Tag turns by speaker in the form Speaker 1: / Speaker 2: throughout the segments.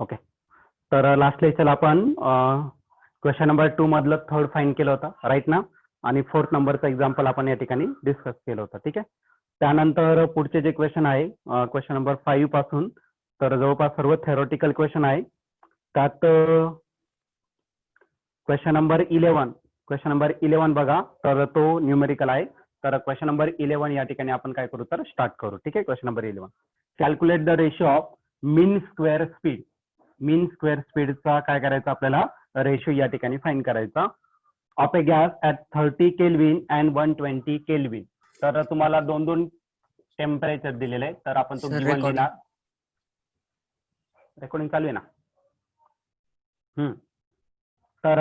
Speaker 1: Okay. तर last lecture आपण question number 2 मधलं थर्ड फाईन केलं होतं, राईट ना. आणि 4th नंबरचं एक्झाम्पल आपण या ठिकाणी डिस्कस केलं होतं. ठीक आहे. त्यानंतर पुढचे जे क्वेश्चन आहे क्वेश्चन नंबर 5 पासून, तर जवळपास सर्व थेरोटिकल क्वेश्चन आहे. त्यात क्वेश्चन नंबर 11 बघा, तर तो न्यूमेरिकल आहे. तर क्वेश्चन नंबर 11 या ठिकाणी आपण काय करू, तर स्टार्ट करू. ठीक आहे. Question number 11, calculate the ratio of mean square speed. Mean square स्पीडचा काय करायचं आपल्याला, रेशिओ या ठिकाणी फाइंड करायचा of a gas at 30 kelvin and 120 kelvin. तर तुम्हाला दोन दोन टेम्परेचर दिलेले आहे, तर आपण तो गिवन लिहिणार. रेकॉर्डिंग चालू आहे ना. तर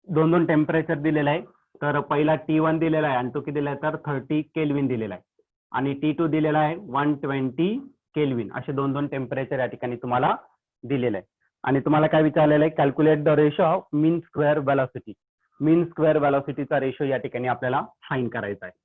Speaker 1: दोन दोन टेम्परेचर दिलेलं आहे. तर पहिला T1 दिलेला आहे आणि तो किती दिला आहे, तर 30 केल्विन दिलेला आहे. आणि T2 दिलेला आहे 120 केल्विन. असे दोन दोन टेम्परेचर या ठिकाणी तुम्हाला दिलेलं आहे. आणि तुम्हाला काय विचारलेलं आहे, calculate the ratio of mean square velocity. Mean square वेलॉसिटीचा रेशो या ठिकाणी आपल्याला फाइंड करायचा आहे.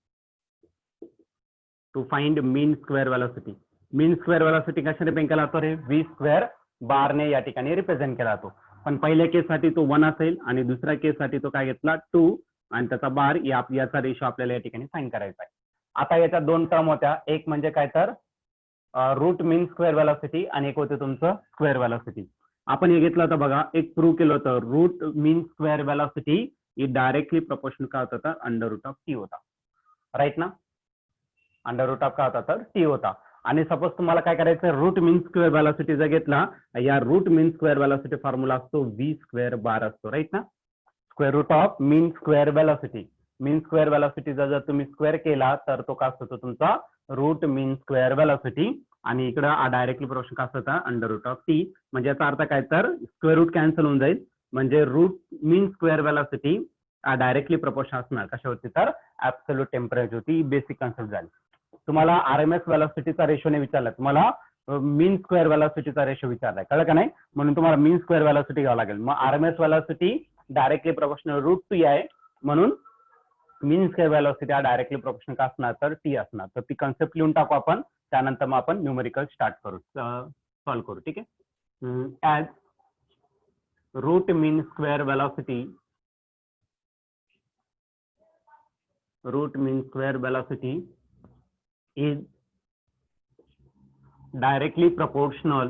Speaker 1: To find mean square velocity. Mean square velocity कशाने रिप्रेझेंट केला जातो रे, व्ही स्क्वेअर बारने या ठिकाणी रिप्रेझेंट केला जातो. पण पहिल्या केससाठी तो 1 असेल आणि दुसऱ्या केससाठी तो काय घेतला 2 आणि त्याचा बार याचा रेशो आपल्याला या ठिकाणी फाइंड करायचा आहे. आता याच्या दोन टर्म होत्या, एक म्हणजे काय तर रूट मीन स्क्वेअर वेलॉसिटी आणि एक होते तुमचं स्क्वेअर वेलॉसिटी. आपण हे घेतलं होतं बघा, एक प्रूव्ह केलं होतं, रूट मीन स्क्वेअर वेलॉसिटी ही डायरेक्टली प्रोपोर्शनल काय होता, तर अंडर रूट ऑफ टी होता, राईट ना. अंडर रूट ऑफ काय होता, तर टी होता. आणि सपोज तुम्हाला काय करायचं, रूट मीन स्क्वेअर वेलॉसिटी जर घेतला, या root mean square velocity formula असतो व्ही स्क्वेअर बार असतो, राईट ना. Square root of mean square velocity. Mean square वेलॉसिटीचा जर तुम्ही स्क्वेअर केला तर तो काय असतो, तुमचा रूट मीन स्क्वेअर वेलॉसिटी. आणि इकडं डायरेक्टली प्रोपोर्शनल काय असतं, अंडर रूट ऑफ टी. म्हणजे याचा अर्थ काय, तर स्क्वेअर रूट कॅन्सल होऊन जाईल. म्हणजे route mean square velocity directly proportional असणार कशावरती, तर ऍब्सोल्यूट टेम्परेचर होती. बेसिक कन्सेप्ट झाली. तुम्हाला आरएमएस वेलॉसिटीचा रेशोने विचारला, तुम्हाला मीन स्क्वेअर वेलॉसिटीचा रेशो विचारलाय, कळलं का नाही. म्हणून तुम्हाला मीन स्क्वेअर वेलॉसिटी घ्यावं लागेल. मग RMS velocity directly proportional root T आहे, म्हणून मीन स्क्वेअर वेलॉसिटी हा डायरेक्टली प्रोपोर्शनल का असणार, तर टी असणार. तर ती कन्सेप्ट लिहून टाकू आपण, त्यानंतर मग आपण न्यूमेरिकल स्टार्ट करू, सॉल्व करू. ठीक आहे. As root mean square velocity, root mean square velocity is directly proportional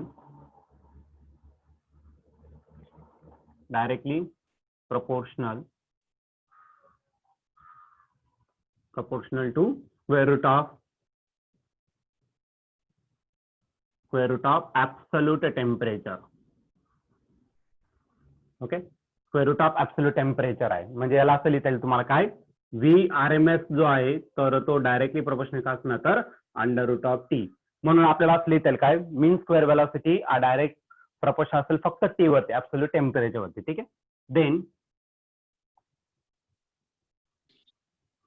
Speaker 1: to square root of absolute temperature. Okay. Square root of absolute temperature आहे. म्हणजे याला असं लिहिता येईल तुम्हाला काय, व्ही आर एम एस जो आहे तर तो डायरेक्टली प्रोपोर्शनल का असणार, तर अंडर रूट ऑफ टी. म्हणून आपल्याला असं लिहिता येईल काय, mean square velocity direct proportional असेल फक्त टी वरती, ऍब्सोल्यूट टेम्परेचर वरती. ठीक आहे. Then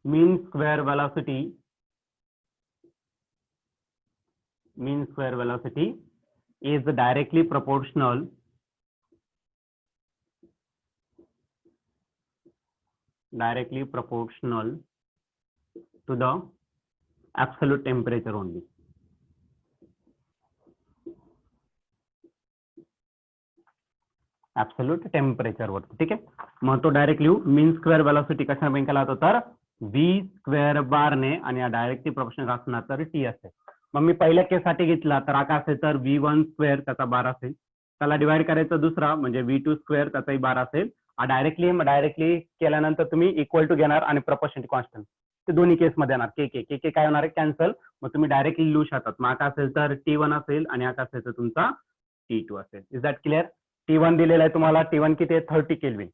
Speaker 1: mean square velocity is directly proportional to the absolute temperature only. Absolute temperature वरती. ठीक आहे. मग तो डायरेक्ट लिहू, मीन स्क्वेअर वेलॉसिटी कशा बँक केला होता, तर व्ही स्क्वेअर बारने आणि डायरेक्टली प्रोपोर्शनल असणार तर टी असेल. मग मी पहिल्या केससाठी घेतला तर आता असेल तर V1 स्क्वेअर त्याचा बार असेल, त्याला डिवाइड करायचं दुसरा म्हणजे V2 स्क्वेअर त्याचाही बार असेल. डायरेक्टली केल्यानंतर तुम्ही इक्वल टू घेणार आणि प्रोपोर्शनल कॉन्स्टंट, ते दोन्ही केसमध्ये येणार. के काय होणार आहे, कॅन्सल. मग तुम्ही डायरेक्टली लिहू शकतात. मग आता असेल तर T1 असेल आणि आता असेल तर तुमचा T2 असेल. Is that clear. T1 दिलेला आहे तुम्हाला, T1 किती आहे, 30 केल्विन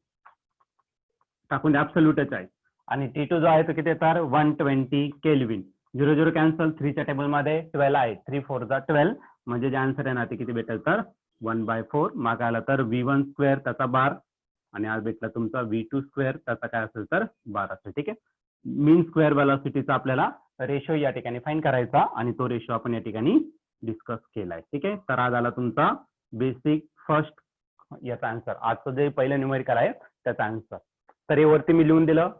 Speaker 1: टाकून द्या, ऍब्सोल्यूटच आहे. आणि T2 जो आहे तो किती आहे, तर 120 केल्विन. 0 कॅन्सल, 3च्या टेबलमध्ये 12 आहे, 3 4 12. म्हणजे जे आन्सर आहे ना ते किती भेटेल, तर 1/4. मागायला तर V1 स्क्वेअर त्याचा बार आणि आज भेटला तुमचा V2 स्क्वेअर त्याचा काय असेल, तर बार असेल. ठीक आहे. मीन स्क्वेअर वेलॉसिटीचा आपल्याला रेशो या ठिकाणी फाइंड करायचा आणि तो रेशो आपण या ठिकाणी डिस्कस केलाय. ठीक आहे. तर आज आला तुमचा बेसिक फर्स्ट याचा आन्सर, आजचं जे पहिलं न्यूमेरिकल आहे त्याचा आन्सर. तर हे वरती मी लिहून दिलं,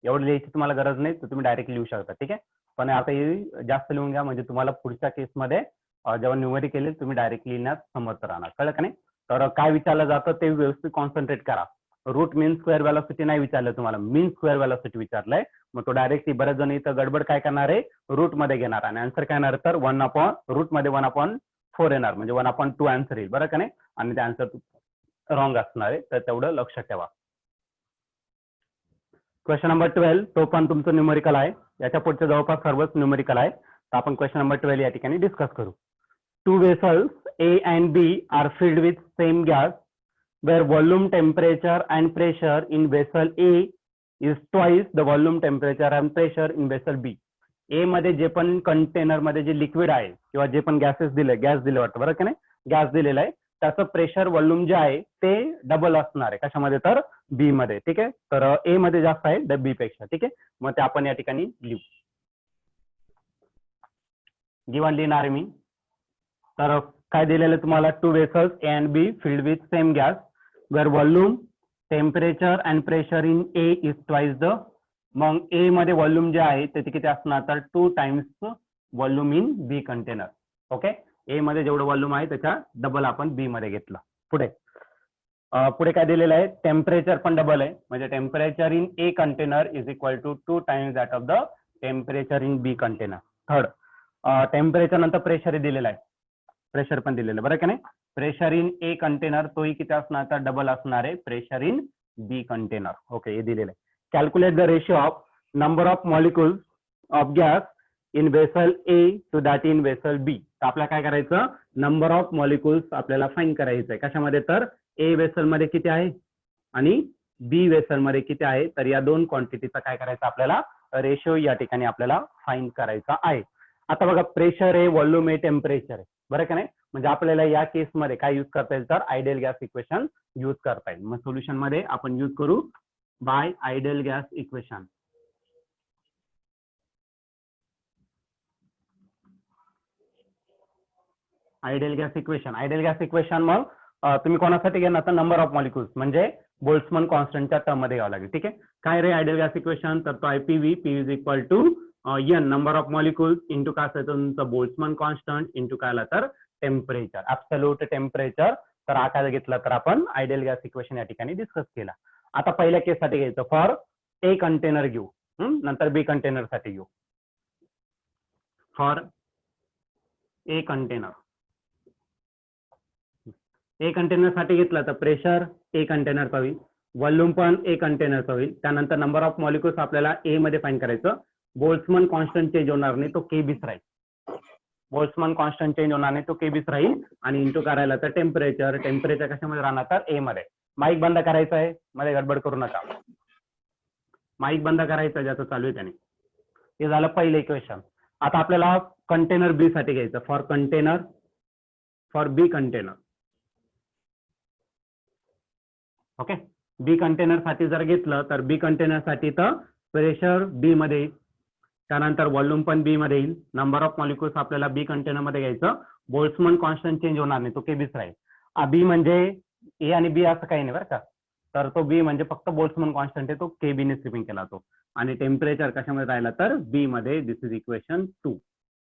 Speaker 1: एवढं लिहायची तुम्हाला गरज नाही, तर तुम्ही डायरेक्ट लिहू शकता. ठीक आहे. पण आता हे जास्त लिहून घ्या, म्हणजे तुम्हाला पुढच्या केसमध्ये जेव्हा न्यूमेरिकल केले तुम्ही डायरेक्ट लिहिण्यास समर्थ राहणार, कळलं का नाही. तर काय विचारलं जातं ते व्यवस्थित कॉन्सन्ट्रेट करा. रूट मीन स्क्वेअर व्हेलॉसिटी नाही विचारलं तुम्हाला, मीन स्क्वेअर व्हेलॉसिटी विचारलंय. मग तो डायरेक्टली बरेच जण इथं गडबड काय करणार आहे, रूट मध्ये घेणार आणि आन्सर काय येणार तर रूट मध्ये 1/4 येणार, म्हणजे 1/2 आन्सर येईल बरं का नाही. आणि ते आन्सर रॉंग असणार आहे, तर तेवढं लक्षात ठेवा. क्वेश्चन नंबर 12 तो पण तुमचं न्यूमेरिकल आहे. याच्या पुढचे जवळपास सर्वच न्यूमेरिकल आहे. तर आपण क्वेश्चन नंबर 12 या ठिकाणी डिस्कस करू. 2 vessels A and B are filled with same gas where volume, temperature and pressure in vessel A is twice the volume, temperature and pressure in vessel B. A मध्ये जे पण container मध्ये जे liquid आहे किंवा जे पण गॅस दिले वाटतं बरं का नाही, गॅस दिलेला आहे, त्याचं प्रेशर व्हॉल्यूम जे आहे ते डबल असणार आहे कशामध्ये तर बी मध्ये. ठीक आहे, तर ए मध्ये जास्त आहे बी पेक्षा. ठीक आहे, मग ते आपण या ठिकाणी लिहू. गिवन लिहिणार मी. तर काय दिलेलं तुम्हाला, 2 vessels A and B filled with same gas where volume, temperature and pressure in A is twice the. मग A मध्ये व्हॉल्यूम जे आहे ते किती असणार तर 2 times volume in B container. Okay, A मध्ये जेवढं व्हॉल्यूम आहे त्याच्या डबल आपण बी मध्ये घेतलं. पुढे काय दिलेलं आहे, टेम्परेचर पण डबल आहे, म्हणजे temperature in A container is equal to 2 times that of the temperature in B container. Third, temperature नंतर प्रेशर दिलेलं आहे, प्रेशर पण दिलेलं बरं का नाही. प्रेशर इन ए कंटेनर तोही किती असणार तर डबल असणार आहे pressure in B container. Okay, हे दिलेलं आहे. Calculate the ratio of number of molecules of gas in vessel A to that in vessel B. तर आपल्याला काय करायचं, नंबर ऑफ मॉलिक्युल्स आपल्याला फाइंड करायचं आहे. कशामध्ये तर ए वेसल मध्ये किती आहे आणि बी वेसल मध्ये किती आहे, तर या दोन क्वांटिटीचा काय करायचं आपल्याला रेशिओ या ठिकाणी आपल्याला फाइंड करायचा आहे. आता बघा, प्रेशर आहे, व्हॉल्यूम आहे, टेम्परेचर आहे बरं का नाही. म्हणजे आपल्याला या केसमध्ये काय यूज करता येईल तर आयडियल गॅस इक्वेशन यूज करता येईल. मग सोल्युशन मध्ये आपण यूज करू by ideal gas equation. Ideal gas equation मग तुम्ही कोणासाठी घेणार तर नंबर ऑफ मॉलिक्युल्स म्हणजे बोल्ट्झमन कॉन्स्टंटच्या टर्म मध्ये घ्यावं लागेल. ठीक आहे, काय रे आयडियल गॅस इक्वेशन, तर तो आहे PV is equal to N number of molecules into काय असायचं तुमचं बोल्ट्झमन कॉन्स्टंट इंटू काय आला तर टेम्परेचर, ऍब्सोल्यूट टेम्परेचर. तर हा काय घेतला तर आपण आयडियल गॅस इक्वेशन या ठिकाणी डिस्कस केला. आता पहिल्या केस साठी घ्यायचं, फॉर ए कंटेनर घेऊ, नंतर बी कंटेनर साठी घेऊ. फॉर ए कंटेनर साठी घेतला तर प्रेशर ए कंटेनरचा होईल, व्हॉल्यूम पण ए कंटेनरचा होईल. त्यानंतर नंबर ऑफ मॉलिक्युल्स आपल्याला ए मध्ये फाइंड करायचं. बोल्ट्झमन कॉन्स्टंट चेंज होणार नाही, तो केबीच राहील. बोल्ट्झमन कॉन्स्टंट चेंज होणार नाही, तो केबीच राहील. आणि इंटू करायला तर टेम्परेचर कशामध्ये राहणार तर ए मध्ये. माईक बंद करायचं आहे, मध्ये गडबड करू नका. माईक बंद करायचं ज्याचं चालू आहे त्याने. हे झालं पहिलं इक्वेशन. आता आपल्याला कंटेनर बी साठी घ्यायचं, for B container. Okay, B container साठी जर घेतलं तर बी कंटेनर साठी तर प्रेशर बी मध्ये येईल, त्यानंतर व्हॉल्यूम पण बी मध्ये येईल. नंबर ऑफ मॉलिक्युल्स आपल्याला बी कंटेनर मध्ये घ्यायचं. बोल्ट्झमन कॉन्स्टंट चेंज होणार नाही, तो केबीच राहील. बी म्हणजे ए आणि बी असं काही नाही बरं का, तर तो बी म्हणजे फक्त बोल्ट्झमन कॉन्स्टंट आहे, तो केबीने स्विपिंग केला तो. आणि टेम्परेचर कशामध्ये राहिला तर बी मध्ये. दिस इज इक्वेशन 2.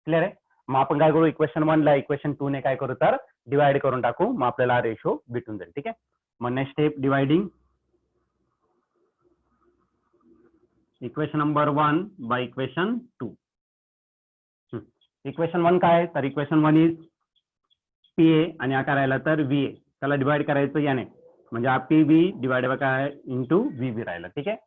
Speaker 1: क्लिअर आहे. मग आपण काय करू, इक्वेशन 1 ला इक्वेशन 2 ने काय करू तर डिवाइड करून टाकू, मग आपल्याला रेशो भेटून जाईल. ठीक आहे, मग next step dividing equation number 1 by equation 2. Equation 1 काय तर इक्वेशन 1 इज पी ए आणि हा करायला तर व्ही ए, त्याला डिवाइड करायचं याने, म्हणजे हा पी बी डिवाइड बाय काय इंटू व्ही बी राहिला. ठीक आहे,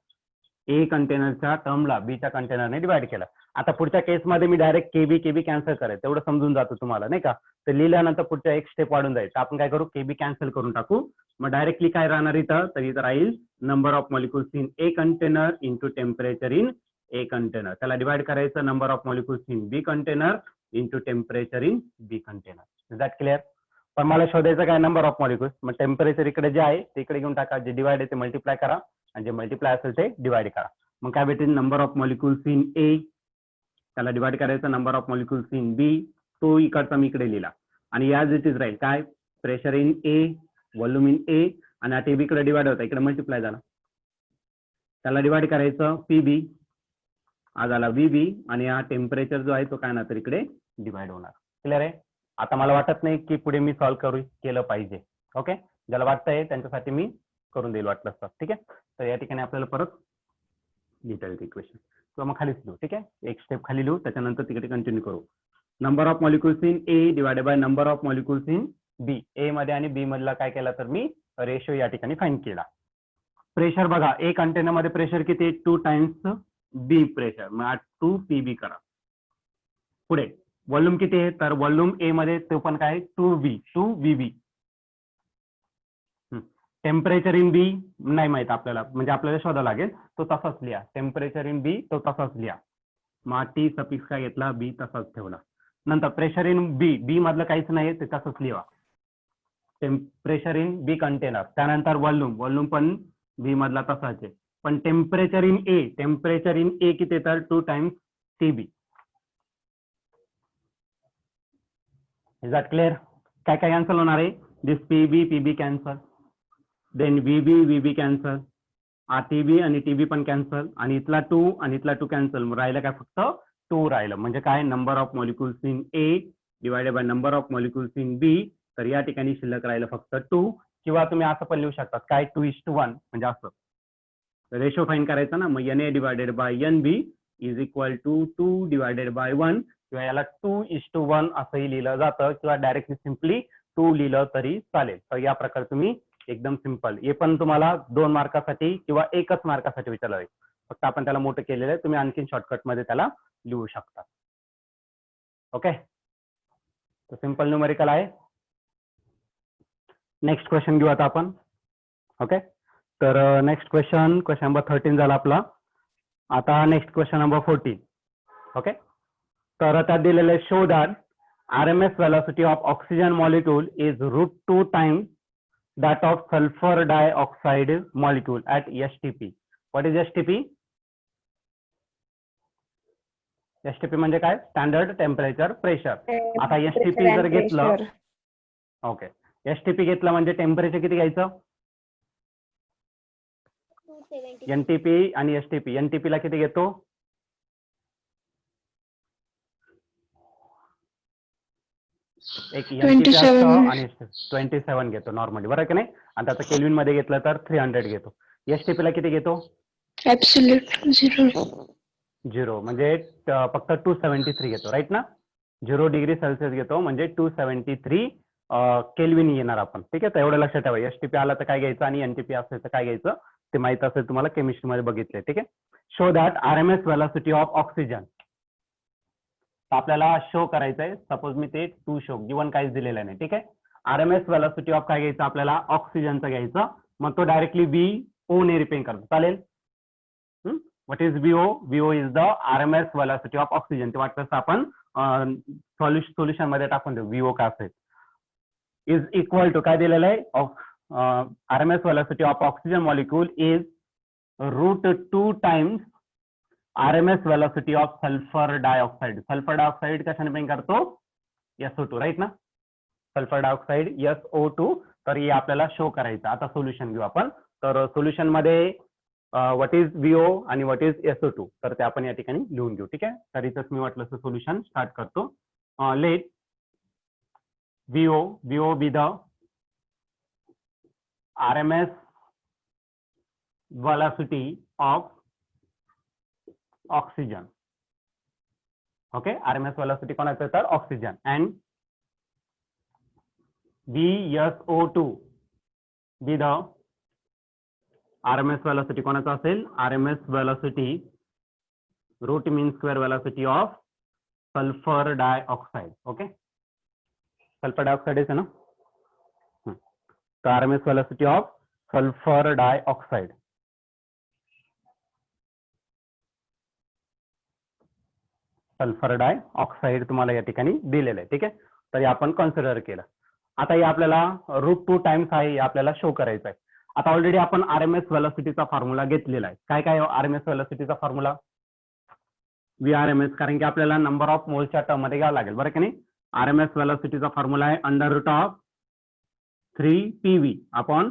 Speaker 1: ए कंटेनरच्या टर्मला बीच्या कंटेनरने डिवाइड केलं. आता पुढच्या केसमध्ये मी डायरेक्ट केबी कॅन्सल करेल, तेवढं समजून जातो तुम्हाला नाही का. तर लिहिल्यानंतर पुढच्या एक स्टेप वाढून जाईल, तर आपण काय करू केबी कॅन्सल करून टाकू. मग डायरेक्टली काय राहणार इथं तर इथं राहील number of molecules in A container into temperature in A container. त्याला डिवाइड करायचं number of molecules in B container into temperature in B container. Is that clear. पण मला शोधायचं काय नंबर ऑफ मॉलिक्युल्स, मग टेम्परेचर इकडे जे आहे ते इकडे घेऊन टाका, जे डिवाइड आहे ते मल्टिप्लाय करा आणि जे मल्टिप्लाय असेल ते डिवाइड करा. मग काय भेटेल नंबर ऑफ मॉलिक्युल्स इन ए, त्याला डिवाइड करायचं नंबर ऑफ मॉलिक्युल्स इन बी, तो इकडचा मी इकडे लिहिला. आणि याज इट इज राहील काय pressure in A, volume in A, आणि आता बी इकडे डिवाइड होता इकडे मल्टिप्लाय झाला. त्याला डिवाइड करायचं पी बी, हा झाला व्ही बी, आणि हा टेम्परेचर जो आहे तो काय ना तर इकडे डिवाइड होणार. क्लिअर आहे. आता मला वाटत नाही की पुढे मी सॉल्व्ह केलं पाहिजे. ओके, ज्याला वाटतंय त्यांच्यासाठी मी करून देईल वाटलं असतं. ठीक आहे, तर या ठिकाणी आपल्याला परत लिहिता येईल इक्वेशन किंवा मग खालीच लिहू. ठीक आहे, एक स्टेप खाली लिहू, त्याच्यानंतर तिकडे कंटिन्यू करू. Number of molecules in A divided by number of molecules in B. A मध्ये आणि बी मधला काय केला तर मी रेशो या ठिकाणी फाइंड केला. प्रेशर बघा, ए कंटेनर मध्ये प्रेशर किती 2 टाइम्स बी प्रेशर, मग 2 पीबी करा. पुढे व्हॉल्यूम किती आहे तर व्हॉल्यूम ए मध्ये तो पण काय 2 व्हीबी. टेम्परेचर इन बी नाही माहित आपल्याला, म्हणजे आपल्याला शोधावं लागेल, तो तसाच लिहा. टेम्परेचर इन बी तो तसाच लिहा. मग टी सफिक्स काय घेतला, बी तसाच ठेवला. नंतर प्रेशर इन बी, बी मधलं काहीच नाही ते तसंच लिहा. Temperature in B container. त्यानंतर व्हॉल्यूम, व्हॉल्यूम पण बी मधला तसाच आहे. पण temperature in A, temperature in A किती तर 2 times TB. Is that clear? काय काय कॅन्सल होणार आहे, this PB PB cancel, then VB cancel, TB आणि टीबी पण कॅन्सल, आणि इथला 2 आणि इथला 2 कॅन्सल, राहिलं काय फक्त 2 राहिलं. म्हणजे काय, number of molecules in A divided by number of molecules in B. तर या ठिकाणी शिल्लक राहिलं फक्त 2, किंवा तुम्ही असं पण लिहू शकता काय 2:1, म्हणजे असं रेशो फाईन करायचा ना. मग NA divided by NB is equal to 2 divided by 1, किंवा याला 2:1 असंही लिहिलं जातं, किंवा डायरेक्टली सिम्पली 2 लिहिलं तरी चालेल. तर या प्रकारे तुम्ही एकदम सिंपल, हे पण तुम्हाला 2 मार्कासाठी किंवा 1च मार्कासाठी विचारलं आहे, फक्त आपण त्याला मोठं केलेलं आहे. तुम्ही आणखीन शॉर्टकट मध्ये त्याला लिहू शकता. ओके, तर सिंपल न्यूमेरिकल आहे. नेक्स्ट क्वेश्चन घेऊ आता आपण. ओके, तर नेक्स्ट क्वेश्चन नंबर 13 झाला आपला. आता नेक्स्ट क्वेश्चन नंबर 14. ओके, तर त्यात दिलेलं आहे, show that RMS velocity of oxygen molecule is √2 times that of sulfur dioxide molecule at STP. What is STP? STP म्हणजे काय, स्टँडर्ड टेम्परेचर प्रेशर. आता STP जर घेतलं, ओके, STP घेतलं म्हणजे टेम्परेचर किती घ्यायचं, NTP आणि STP. NTP ला किती घेतो, एक NTP असतं आणि 27 घेतो नॉर्मली, बरं की नाही. आणि त्याचं केल्विन मध्ये घेतलं तर 300 घेतो. STP ला किती घेतो,
Speaker 2: ऍब्सोल्यूट
Speaker 1: 0, म्हणजे फक्त 273 घेतो, राईट ना. 0 डिग्री सेल्सिअस घेतो म्हणजे 273 केल्विन येणार आपण. ठीक आहे, तर एवढं लक्षात ठेवा. STP आला तर काय घ्यायचं आणि NTP असेल तर काय घ्यायचं ते माहित असेल तुम्हाला, केमिस्ट्री मध्ये बघितलंय. ठीक आहे, show that RMS velocity of oxygen. आपल्याला शो करायचं आहे. सपोज मी ते 2 शो गिवन काहीच दिलेलं नाही. ठीक आहे, RMS व्हेलॉसिटी ऑफ काय घ्यायचं आपल्याला, ऑक्सिजनचं घ्यायचं. मग तो डायरेक्टली VO ने रिप्रेझेंट करतो, चालेल. What is VO? VO is the RMS velocity of oxygen. ते वाटतं आपण सोल्युशन मध्ये टाकून देऊ VO काय असेल. इज इक्वल टू काय दिलेलं आहे, RMS velocity of oxygen molecule is √2 times RMS velocity of sulfur dioxide. Sulphur dioxide कशाने रिप्रेझेंट करतो, SO2, राईट ना. Sulphur dioxide SO2. तर हे आपल्याला शो करायचं. आता सोल्युशन घेऊ आपण. तर सोल्युशन मध्ये व्हॉट इज VO आणि व्हॉट इज SO2, तर ते आपण या ठिकाणी लिहून घेऊ. ठीक आहे, तर इथंच मी वाटलं तर सोल्युशन स्टार्ट करतो. Let VO be the RMS velocity of oxygen. Okay, RMS velocity कोणाचं तर oxygen. And VSO2 be the RMS velocity कोणाचं असेल, RMS velocity root mean square velocity of sulphur dioxide. Okay, sulphur dioxide आहे ना. तर RMS velocity of sulphur dioxide. Sulphur dioxide तुम्हाला या ठिकाणी दिलेलं आहे. ठीक आहे, तर हे आपण कन्सिडर केलं. आता हे आपल्याला √2 टाइम्स आहे, हे आपल्याला शो करायचं आहे. आता ऑलरेडी आपण RMS व्हेलॉसिटीचा फॉर्म्युला घेतलेला आहे. काय काय RMS व्हेलॉसिटीचा फॉर्म्युला, VRMS, कारण की आपल्याला नंबर ऑफ मोलच्या टर्म मध्ये घ्यावं लागेल, बरं की नाही. RMS व्हेलॉसिटीचा फॉर्म्युला आहे √3PV अपॉन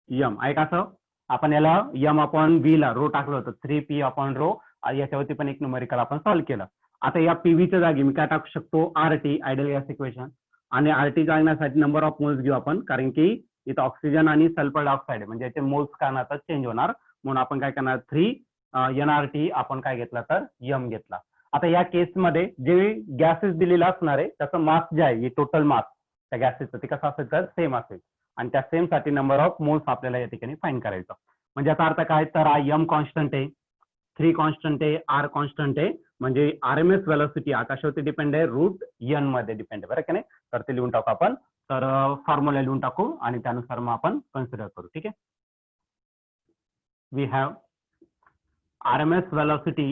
Speaker 1: M. आहे का असं, आपण याला M अपॉन V ला रो टाकलं होतं, 3P अपॉन रो. याच्यावरती पण एक न्यूमेरिकल आपण सॉल्व्ह केलं. आता या PV च्या जागी मी काय टाकू शकतो, RT, आयडियल गॅस इक्वेशन. आणि आरटी जाणण्यासाठी नंबर ऑफ मोल्स घेऊ आपण, कारण की इथं ऑक्सिजन आणि सल्फर डायऑक्साईड म्हणजे याचे मोल्स कारणातच चेंज होणार, म्हणून आपण काय करणार 3 NRT आपण काय घेतला तर यम घेतला. आता या केसमध्ये जे गॅसेस दिलेला असणार आहे त्याचं मास जे आहे टोटल मास त्या गॅसेसचं ते कसं असेल तर सेम असेल, आणि त्या सेम साठी नंबर ऑफ मोल्स आपल्याला या ठिकाणी फाइंड करायचं. म्हणजे याचा अर्थ काय तर यम कॉन्स्टंट आहे, 3 कॉन्स्टंट आहे, आर कॉन्स्टंट आहे, म्हणजे RMS व्हेलॉसिटी आकाशावरती डिपेंड आहे, रूट n मध्ये डिपेंड आहे, बरं का नाही. तर ते लिहून टाकू आपण, तर फॉर्म्युला लिहून टाकू आणि त्यानुसार मग आपण कन्सिडर करू. ठीक आहे. We have RMS velocity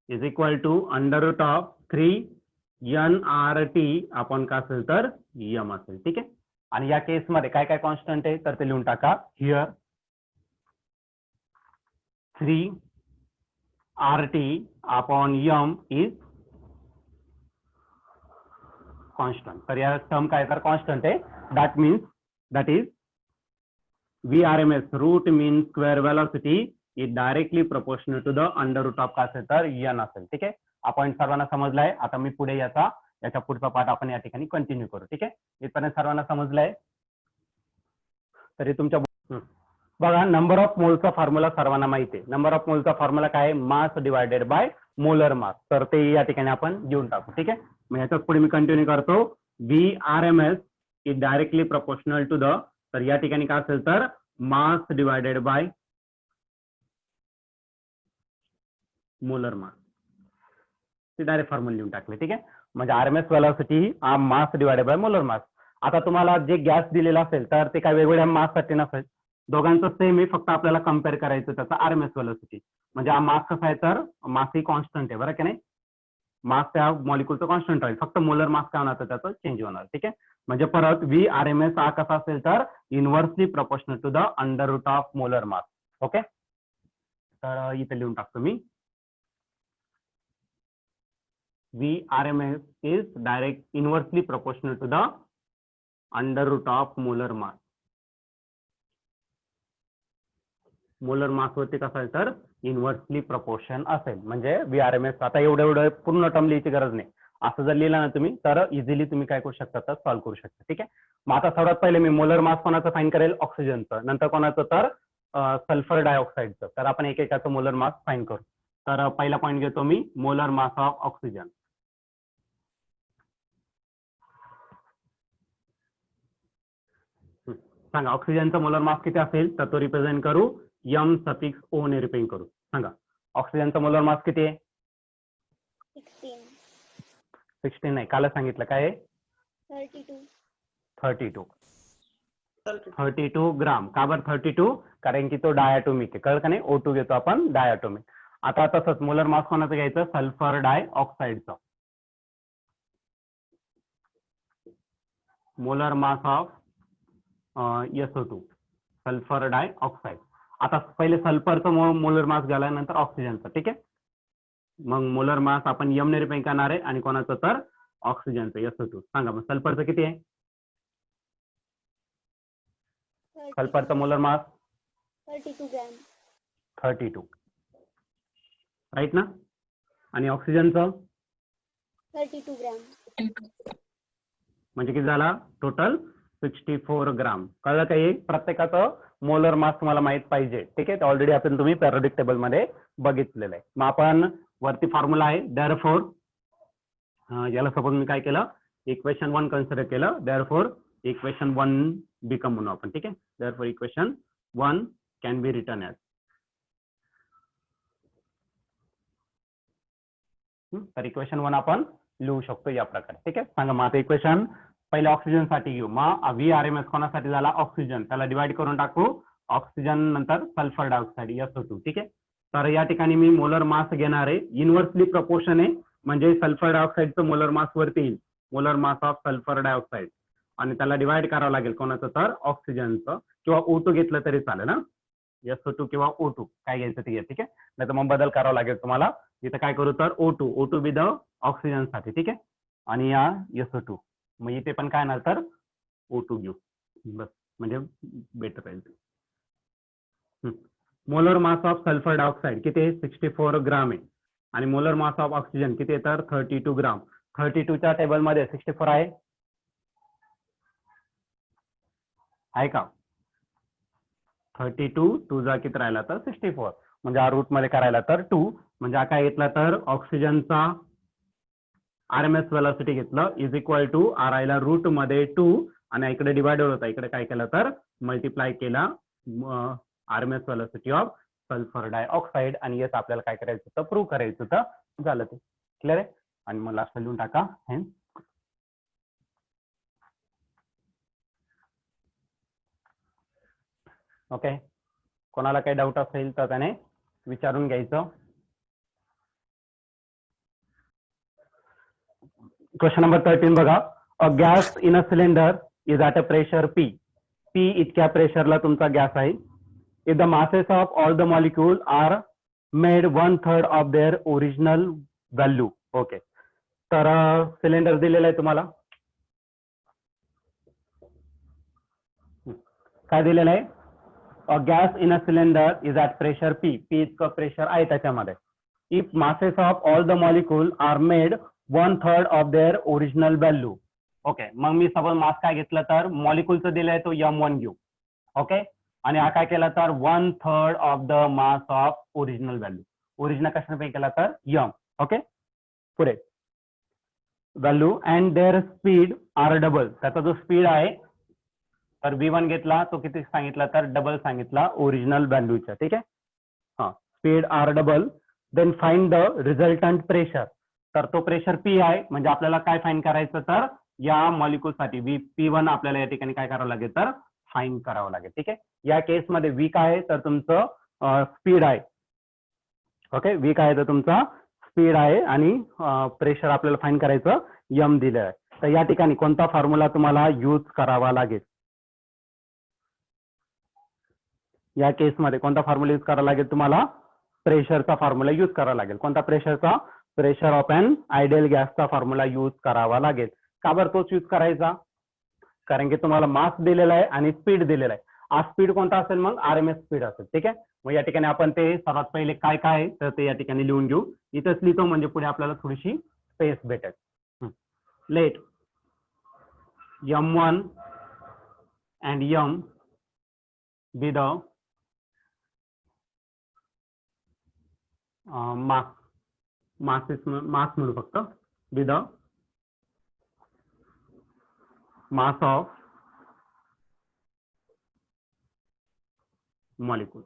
Speaker 1: is equal to under root of 3 NRT आपण काय असेल तर यम असेल. ठीक आहे. आणि या केस मध्ये काय काय कॉन्स्टंट आहे तर ते लिहून टाका. Here 3 RT upon m is constant. तर या टर्म काय तर कॉन्स्टंट आहे. that is VRMS root mean square velocity is directly proportional to the under root of काय असेल तर n असेल. ठीक आहे. आपण सर्वांना समजलाय. आता मी पुढे याच्या पुढचा पार्ट आपण या ठिकाणी कंटिन्यू करू. ठीक आहे. इथपर्यंत सर्वांना समजलंय. तरी तुमच्या बघा नंबर ऑफ मोलचा फॉर्म्युला सर्वांना माहिती आहे. नंबर ऑफ मोलचा फॉर्म्युला काय आहे, मास डिवायडेड बाय मोलर मास. तर ते या ठिकाणी आपण घेऊन टाकू. ठीक आहे. मग याच्याच पुढे मी कंटिन्यू करतो. VRMS is directly proportional to the, तर या ठिकाणी काय असेल तर mass divided by molar mass. ते डायरेक्ट फॉर्म्युला लिहून टाकले. ठीक आहे. म्हणजे RMS velocity mass divided by molar mass. आता तुम्हाला जे गॅस दिलेला असेल तर ते काय वेगवेगळ्या माससाठी नसेल, दोघांचं सेम आहे, फक्त आपल्याला कम्पेअर करायचं त्याचा RMS व्हेलॉसिटी. म्हणजे हा मास कसा आहे तर मास ही कॉन्स्टंट आहे, बरं की नाही. मास त्या मॉलिक्युलचं कॉन्स्टंट राहील, फक्त मोलर मास काय होणार तर त्याचं चेंज होणार. ठीक आहे. म्हणजे परत VRMS हा कसा असेल तर inversely proportional to the under root of molar mass. Okay. तर इथे लिहून टाकतो मी. VRMS is direct inversely proportional to the under root of molar mass. Molar mass वरती कसं आहे तर इनव्हर्सली प्रपोर्शन असेल. म्हणजे VRMS आता एवढं पूर्ण टर्म लिहायची गरज नाही. असं जर लिहिलं ना तुम्ही तर इझिली तुम्ही काय करू शकता तर सॉल्व्ह करू शकता. ठीक आहे. मग आता सर्वात पहिले मी मोलर मास कोणाचं फाईंड करेल, ऑक्सिजनचं, नंतर कोणाचं तर सल्फर डायऑक्साईडचं. तर आपण एकेकाचं मोलर मास फाईंड करू. तर पहिला पॉईंट घेतो मी, मोलर मास ऑफ ऑक्सिजन. सांगा ऑक्सिजनचा मोलर मास किती असेल तर तो रिप्रेझेंट करू m सफिक्स ओ ने रिप्रेझेंट करू. सांगा ऑक्सिजनचा मोलर मास किती आहे? 16 नाही, काल सांगितलं काय आहे? 32 ग्राम. का बरं 32? कारण की तो डायटोमिक आहे, कळलं का नाही. O2 घेतो आपण डायटोमिक. आता तसंच मोलर मास कोणाचं घ्यायचं, सल्फर डायऑक्साईडचं. Molar mass of SO2 sulphur dioxide. आता पहिले सल्फरचं मोलर मास घ्यायला, नंतर ऑक्सिजनचं. ठीक आहे. मग मोलर मास आपण m ने रिप्रेझेंट करणार आहे आणि कोणाचं तर ऑक्सिजनचं SO2. सांगा मग सल्फरचं किती आहे? सल्फरचं मोलर मास
Speaker 2: 32 ग्रॅम.
Speaker 1: 32 राईट ना. आणि ऑक्सिजनचं
Speaker 2: 32 ग्रॅम.
Speaker 1: म्हणजे किती झाला टोटल 64 ग्राम. कळलं काही? प्रत्येकाचं मोलर मास तुम्हाला माहित पाहिजे. ठीक आहे. ऑलरेडी आपण तुम्ही पॅरियोडिक टेबल मध्ये बघितलेलं आहे. मग आपण वरती फॉर्म्युला आहे देअरफॉर, याला सपोज मी काय केलं, इक्वेशन 1 कन्सिडर केलं. देअरफॉर इक्वेशन 1 बिकम म्हणू आपण. ठीक आहे. Therefore equation 1 can be return as. तर इक्वेशन 1 आपण लिहू शकतो या प्रकारे. ठीक आहे. सांगा मग आता इक्वेशन पहिले ऑक्सिजन साठी घेऊ. मग VRMS कोणासाठी झाला, ऑक्सिजन, त्याला डिवाइड करून टाकू. ऑक्सिजन नंतर सल्फर डायऑक्साईड SO2. ठीक आहे. तर या ठिकाणी मी मोलर मास घेणार आहे, इनव्हर्सली प्रपोर्शन आहे, म्हणजे सल्फर डायऑक्साईडचं मोलर मास वरती येईल, molar mass of sulphur dioxide, आणि त्याला डिवाइड करावं लागेल कोणाचं तर ऑक्सिजनचं, किंवा O2 घेतलं तरी चालेल ना. SO2 किंवा O2 काय घ्यायचं ते घ्या. ठीक आहे. नाही तर मग बदल करावा लागेल तुम्हाला. इथं काय करू तर O2 विथ ऑक्सिजन साठी. ठीक आहे. आणि या SO2, मग इथे पण काय येणार तर O2 घेऊ, बस म्हणजे बेटर राहील. Molar mass of sulphur dioxide किती आहे, 64 ग्राम आहे. आणि मोलर मास ऑफ ऑक्सिजन किती आहे तर 32 ग्राम. 32च्या टेबलमध्ये 64 आहे, आहे का? 32 2 जा किती राहिला तर 64 म्हणजे हा रूट मध्ये करायला तर 2 म्हणजे हा काय घेतला तर ऑक्सिजनचा RMS व्हेलॉसिटी घेतलं इज इक्वल टू RI ला रूट मध्ये 2 आणि इकडे डिवाइडेड होता इकडे काय केलं तर मल्टिप्लाय केला RMS velocity of sulphur dioxide आणि येस आपल्याला काय करायचं होतं प्रूव्ह करायचं होतं झालं ते क्लिअर आहे आणि मग लास्ट लिहून टाका हेन्स ओके कोणाला काही डाऊट असेल तर त्याने विचारून घ्यायचं क्वेश्चन नंबर 13 बघा a gas in a cylinder is at a pressure P इतक्या प्रेशरला तुमचा गॅस आहे if the masses of all the molecules are made 1/3 of their original value okay तर सिलेंडर दिलेलं आहे तुम्हाला काय दिलेलं आहे a gas in a cylinder is at pressure P इतकं प्रेशर आहे त्याच्यामध्ये if masses of all the molecules are made 1/3 of their original value okay मग मी सपोज मास काय घेतलं तर मॉलिक्यूलचं दिलंय तो M1 घेऊ ओके आणि हा काय केला तर 1/3 of the mass of original value original कशाने केला तर यम ओके पुढे value and their speed are double त्याचा जो स्पीड आहे तर V1 घेतला तो किती सांगितला तर डबल सांगितला ओरिजिनल व्हॅल्यूचा ठीक आहे हा speed are double then find the resultant pressure तर तो प्रेशर P आहे म्हणजे आपल्याला काय फाइंड करायचं तर या मॉलिक्यूल साठी P1 आपल्याला या ठिकाणी काय करावं लागेल तर फाइंड करावं लागेल ठीक आहे या केसमध्ये V काय आहे तर तुमचं स्पीड आहे ओके V काय आहे तर तुमचा स्पीड आहे आणि प्रेशर आपल्याला फाइंड करायचं M दिलं आहे तर या ठिकाणी कोणता फॉर्म्युला तुम्हाला यूज करावा लागेल या केसमध्ये कोणता फॉर्म्युला यूज करावा लागेल तुम्हाला प्रेशरचा फॉर्म्युला यूज करावा लागेल कोणता प्रेशरचा प्रेशर ऑफ एन आयडियल गॅसचा फॉर्म्युला यूज करावा लागेल का बरं तोच यूज करायचा कारण की तुम्हाला मास दिलेला आहे आणि स्पीड दिलेला आहे हा स्पीड कोणता असेल मग RMS स्पीड असेल ठीक आहे मग या ठिकाणी आपण ते सर्वात पहिले काय काय आहे तर ते या ठिकाणी लिहून घेऊ इथंच लिहितो म्हणजे पुढे आपल्याला थोडीशी स्पेस भेटेल late M1 and M be the mass म्हणू फक्त be the mass of molecule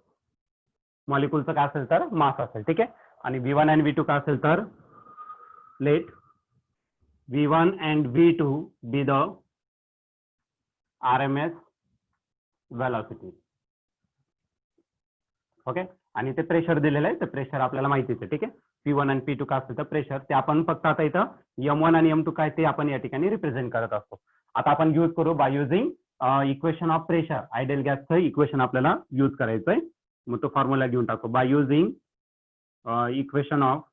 Speaker 1: मॉलिक्यूलचं काय असेल तर मास असेल ठीक आहे आणि V1 आणि V2 काय असेल तर let V1 and V2 be the RMS velocity okay आणि ते प्रेशर दिलेलं आहे ते प्रेशर आपल्याला माहितीच आहे ठीक आहे P1 आणि P2 काय असेल तर प्रेशर ते आपण फक्त आता इथं M1 आणि M2 काय ते आपण या ठिकाणी रिप्रेझेंट करत असतो आता आपण यूज करू by using equation of pressure ideal गॅसचं इक्वेशन आपल्याला यूज करायचंय मग तो फॉर्म्युला घेऊन टाकू by using equation of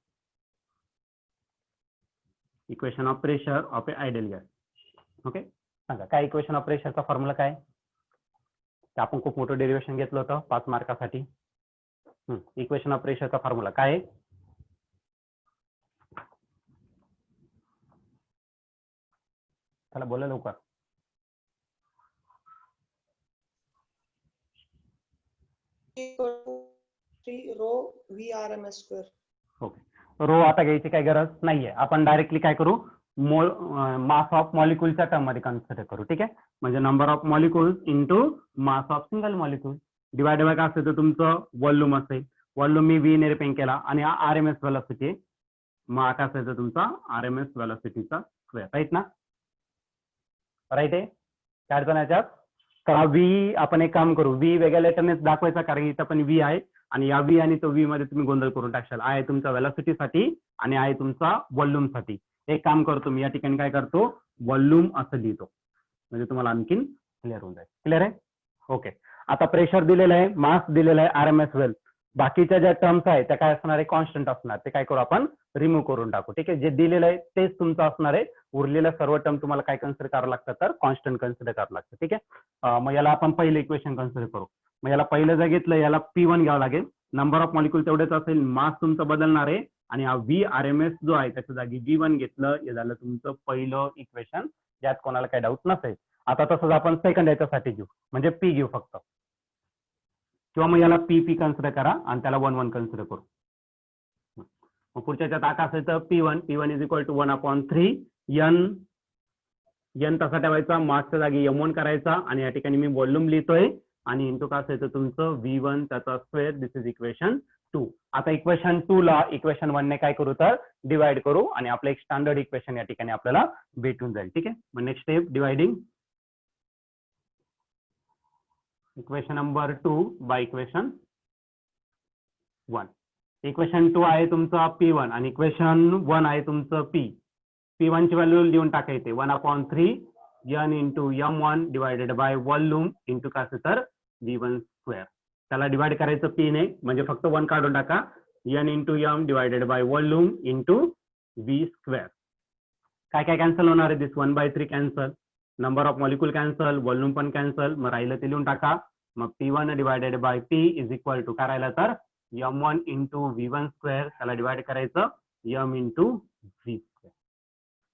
Speaker 1: pressure of A ideal gas okay सांगा काय इक्वेशन ऑफ प्रेशरचा फॉर्म्युला काय ते आपण खूप मोठं डेरिव्हेशन घेतलं होतं 5 मार्कासाठी इक्वेशन ऑफ प्रेशरचा फॉर्म्युला काय आहे चला बोला लवकर
Speaker 3: rho V RMS square
Speaker 1: okay rho आता घ्यायची काही गरज नाहीये आपण डायरेक्टली काय करू मास ऑफ मॉलिक्यूलच्या टर्म मध्ये कन्सिडर करू ठीक आहे म्हणजे number of molecules into mass of single molecule divide by काय असेल तर तुमचं व्हॉल्यूम असेल व्हॉल्यूम मी V ने रिप्रेझेंट केला आणि हा RMS व्हेलॉसिटी मग काय असेल तर तुमचा RMS व्हेलॉसिटीचा स्क्वेअर राईट ना राईट आहे काय अडचण याच्यात तर V आपण एक काम करू V वेगळ्या लेटरनेच दाखवायचा कारण इथं पण V आहे आणि या V आणि तो V मध्ये तुम्ही गोंधळ करून टाकशाल आहे तुमचा व्हेलॉसिटीसाठी आणि आहे तुमचा व्हॉल्यूमसाठी एक काम करतो मी या ठिकाणी काय करतो व्हॉल्यूम असं लिहितो म्हणजे तुम्हाला आणखीन क्लिअर होऊन जाईल क्लिअर आहे ओके आता प्रेशर दिलेलं आहे मास दिलेला आहे RMS वेल बाकीच्या ज्या टर्म्स आहेत त्या काय असणार आहे कॉन्स्टंट असणार ते काय करू आपण रिमूव्ह करून टाकू ठीक आहे जे दिलेलं आहे तेच तुमचं असणार आहे उरलेल्या सर्व टर्म तुम्हाला काय कन्सिडर करावं लागतं तर कॉन्स्टंट कन्सिडर करावं लागतं ठीक आहे मग याला आपण पहिलं इक्वेशन कन्सिडर करू मग याला पहिलं जर घेतलं याला P1 घ्यावं लागेल नंबर ऑफ मॉलिक्यूल तेवढेच असेल मास तुमचं बदलणार आहे आणि हा V RMS जो आहे त्याच्या जागी V1 घेतलं हे झालं तुमचं पहिलं इक्वेशन ज्यात कोणाला काही डाऊट नसेल आता तसंच आपण सेकंड याच्यासाठी घेऊ, म्हणजे पी घेऊ फक्त, किंवा मग याला पी कन्सिडर करा आणि त्याला 1 1 कन्सिडर करू. मग पुढच्या याच्यात काय असायचं, P1 is equal to 1/3 n तसा ठेवायचा, मासच्या जागी m1 करायचा आणि या ठिकाणी मी व्हॉल्यूम लिहितोय आणि इंटू काय असायचं तुमचं V1 त्याचा स्क्वेअर. This is equation 2. आता इक्वेशन 2 ला इक्वेशन 1 ने काय करू तर डिवाइड करू आणि आपलं एक स्टँडर्ड इक्वेशन या ठिकाणी आपल्याला भेटून जाईल. ठीक आहे, मग next step dividing equation number 2 by equation 1. Equation 2 आहे तुमचा P1 आणि इक्वेशन 1 आहे तुमचं P1 ची व्हॅल्यू लिहून टाका इथे 1/3 n into m1 divided by volume into काय असेल तर V1 स्क्वेअर. त्याला डिवाइड करायचं P ने, म्हणजे फक्त 1 काढून टाका, n into m divided by volume into V square. काय काय कॅन्सल होणार आहे, this 1/3 cancel, number of molecule cancel, volume पण कॅन्सल, मग राहिलं ते लिहून टाका. मग P1 divided by P is equal to काय राहिलं तर m1 इंटू V1 स्क्वेअर, त्याला डिवाइड करायचं m into V square.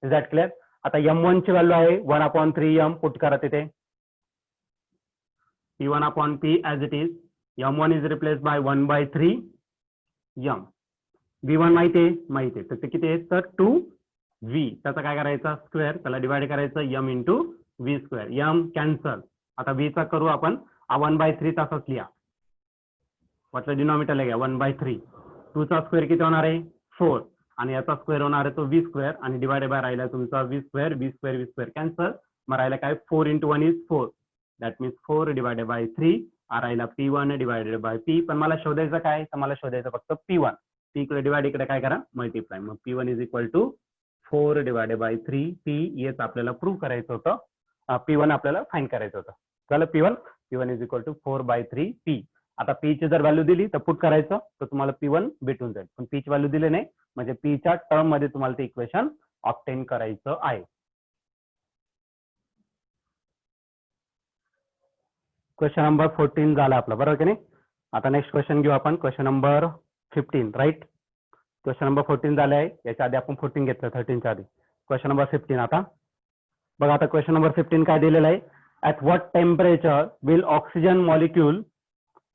Speaker 1: Is that clear? आता m1 ची व्हॅल्यू आहे 1/3 m, पुट करा तिथे P1/P as it is, m1 is replace by 1/3 m. V1 माहिती आहे, तर ते किती आहे तर 2V, त्याचा काय करायचा स्क्वेअर, त्याला डिवाइड करायचं m into V square, m cancel. आता V चा करू आपण 1/3 तसाच लिहा, म्हटलं डिनॉमिनेटरला घ्या 1/3, 2 चा स्क्वेअर किती होणार आहे 4 आणि याचा स्क्वेअर होणार आहे तो V स्क्वेअर आणि डिवाइडेड बाय राहिला तुमचा V स्क्वेअर कॅन्सल, मग राहिला काय 4 into 1 is 4, that means 4 divided by 3, राहिला P1 डिवायडेड बाय P. पण मला शोधायचं काय, तर मला शोधायचं फक्त P1. P इकडे डिवाइड, इकडे काय करा मल्टिप्लाय, मग P1 is equal to 4 divided by 3 P. येच आपल्याला प्रूव्ह करायचं होतं, P1 आपल्याला फाइंड करायचं होतं. झालं P1 is equal to 4/3 P. आता P ची जर व्हॅल्यू दिली तर पुट करायचं, तर तुम्हाला P1 भेटून जाईल. पण P ची व्हॅल्यू दिली नाही, म्हणजे P च्या टर्म मध्ये तुम्हाला ते इक्वेशन ऑब्टेन करायचं आहे. क्वेश्चन नंबर 14 झाला आपला, बरोबर की नाही? आता नेक्स्ट क्वेश्चन घेऊ आपण, question number 15, right? Question number 14 झाले आहे, याच्या आधी आपण 14 घेतलं 13 च्या आधी. क्वेश्चन नंबर 15 आता बघा. आता क्वेश्चन नंबर 15 काय दिलेलं आहे, at what temperature will oxygen molecule